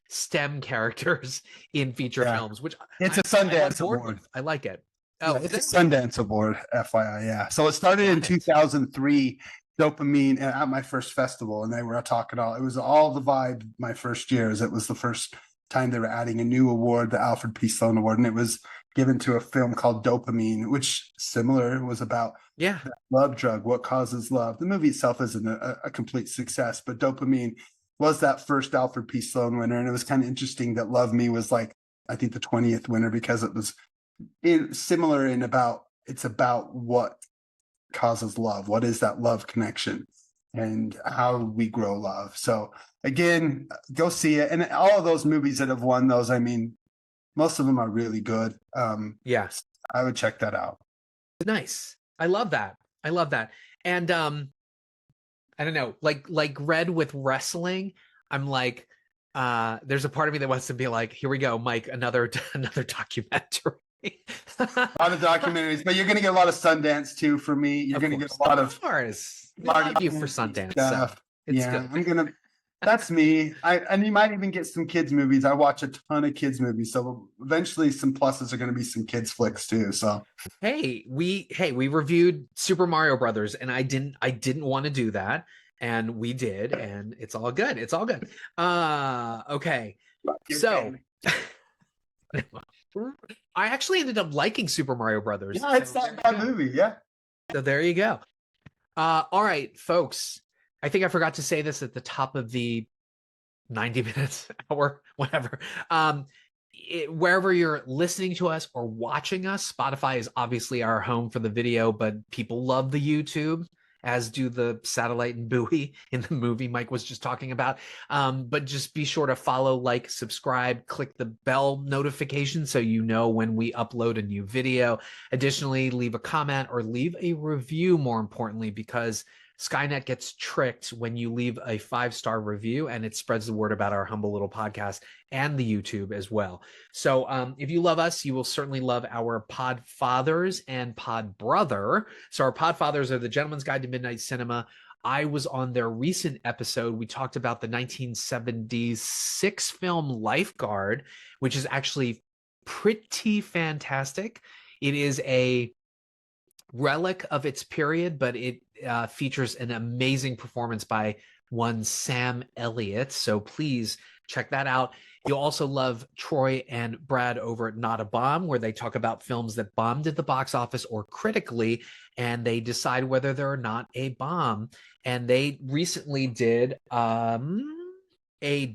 STEM characters in feature films, which it's a Sundance award. I like it. It's a Sundance award, FYI. So it started in 2003. Dopamine at my first festival, and they were talking it was all the vibe my first years. It was the first time they were adding a new award, the Alfred P. Sloan Award, and it was given to a film called Dopamine, which similar was about that love drug, what causes love. The movie itself isn't a complete success, but Dopamine was that first Alfred P. Sloan winner, and it was kind of interesting that Love Me was like, I think, the 20th winner, because it was similar in it's about what causes love, what is that love connection, and how we grow love. So again, go see it. And all of those movies that have won those, I mean, most of them are really good. Yes, I would check that out. Nice. I love that. And I don't know, like Red with wrestling. I'm like, there's a part of me that wants to be like, here we go, Mike, another documentary. A lot of documentaries, but you're going to get a lot of Sundance too for me. You're going to get a lot of course. Love you for Sundance stuff. So it's yeah, good. That's me. And you might even get some kids movies. I watch a ton of kids movies, so eventually some pluses are going to be some kids flicks too. So we reviewed Super Mario Brothers, and I didn't want to do that, and we did, and it's all good. It's all good. Okay, so I actually ended up liking Super Mario Brothers. Yeah, it's not a bad movie. Yeah. So there you go. All right, folks. I think I forgot to say this at the top of the 90 minutes, hour, whatever. Wherever you're listening to us or watching us, Spotify is obviously our home for the video, but people love the YouTube, as do the satellite and buoy in the movie Mike was just talking about. But just be sure to follow, like, subscribe, click the bell notification so you know when we upload a new video. Additionally, leave a comment or leave a review, more importantly, because Skynet gets tricked when you leave a 5-star review, and it spreads the word about our humble little podcast and the YouTube as well. So if you love us, you will certainly love our pod fathers and pod brother. So our pod fathers are the Gentleman's Guide to Midnight Cinema. I was on their recent episode. We talked about the 1976 film Lifeguard, which is actually pretty fantastic. It is a relic of its period, but it features an amazing performance by one Sam Elliott. So please check that out. You'll also love Troy and Brad over at Not a Bomb, where they talk about films that bombed at the box office or critically, and they decide whether they're not a bomb. And they recently did a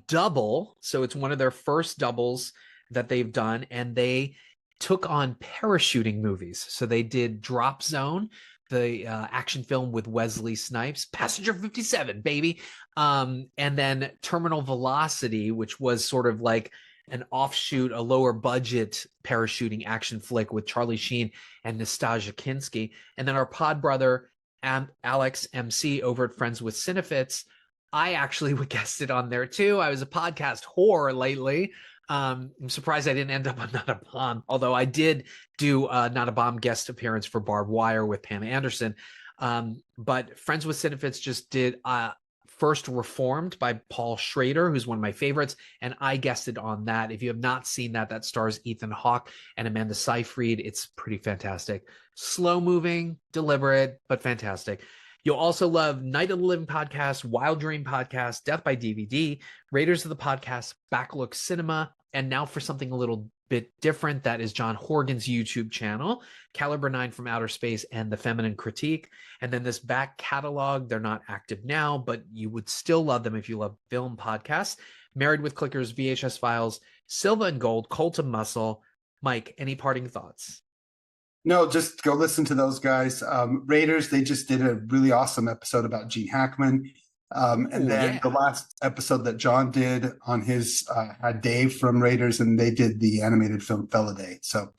double. So it's one of their first doubles that they've done, and they took on parachuting movies. So they did Drop Zone, the action film with Wesley Snipes, Passenger 57, baby. And then Terminal Velocity, which was sort of like an offshoot, a lower budget parachuting action flick with Charlie Sheen and Nastasia Kinski. And then our pod brother, Alex MC over at Friends with Cinefits, I actually guested on there too. I was a podcast whore lately. I'm surprised I didn't end up on Not a Bomb, although I did do Not a Bomb guest appearance for Barbed Wire with Pam Anderson. But Friends with Cinefits just did First Reformed by Paul Schrader, who's one of my favorites, and I guested on that. If you have not seen that, that stars Ethan Hawke and Amanda Seyfried. It's pretty fantastic. Slow moving, deliberate, but fantastic. You'll also love Night of the Living Podcast, Wild Dream Podcast, Death by DVD, Raiders of the Podcast, Backlook Cinema, and now for something a little bit different, that is John Horgan's YouTube channel, Caliber 9 from Outer Space and The Feminine Critique. And then this back catalog, they're not active now, but you would still love them if you love film podcasts. Married with Clickers, VHS Files, Silva and Gold, Cult of Muscle. Mike, any parting thoughts? No, just go listen to those guys. Raiders, they just did a really awesome episode about Gene Hackman. The last episode that John did on his had Dave from Raiders, and they did the animated film Felidae. So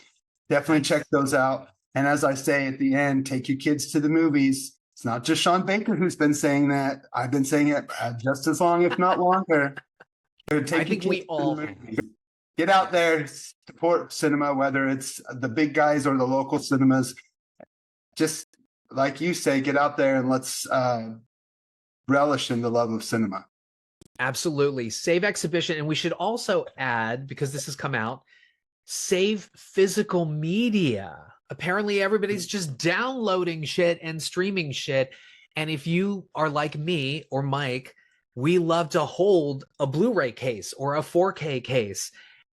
definitely check those out. And as I say at the end, take your kids to the movies. It's not just Sean Baker who's been saying that. I've been saying it just as long, if not longer. I think we all get out there, support cinema, whether it's the big guys or the local cinemas. Just like you say, get out there and let's relish in the love of cinema. Absolutely. Save exhibition. And we should also add, because this has come out, save physical media. Apparently everybody's just downloading shit and streaming shit. And if you are like me or Mike, we love to hold a Blu-ray case or a 4K case.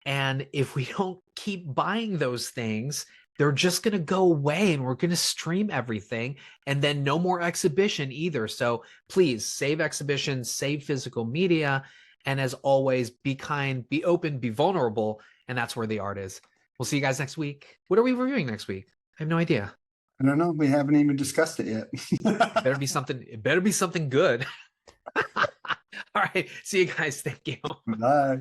And if we don't keep buying those things, they're just going to go away, and we're going to stream everything, and then no more exhibition either. So please save exhibition, save physical media. And as always, be kind, be open, be vulnerable. And that's where the art is. We'll see you guys next week. What are we reviewing next week? I have no idea. I don't know. We haven't even discussed it yet. It better be something good. All right. See you guys. Thank you. Bye.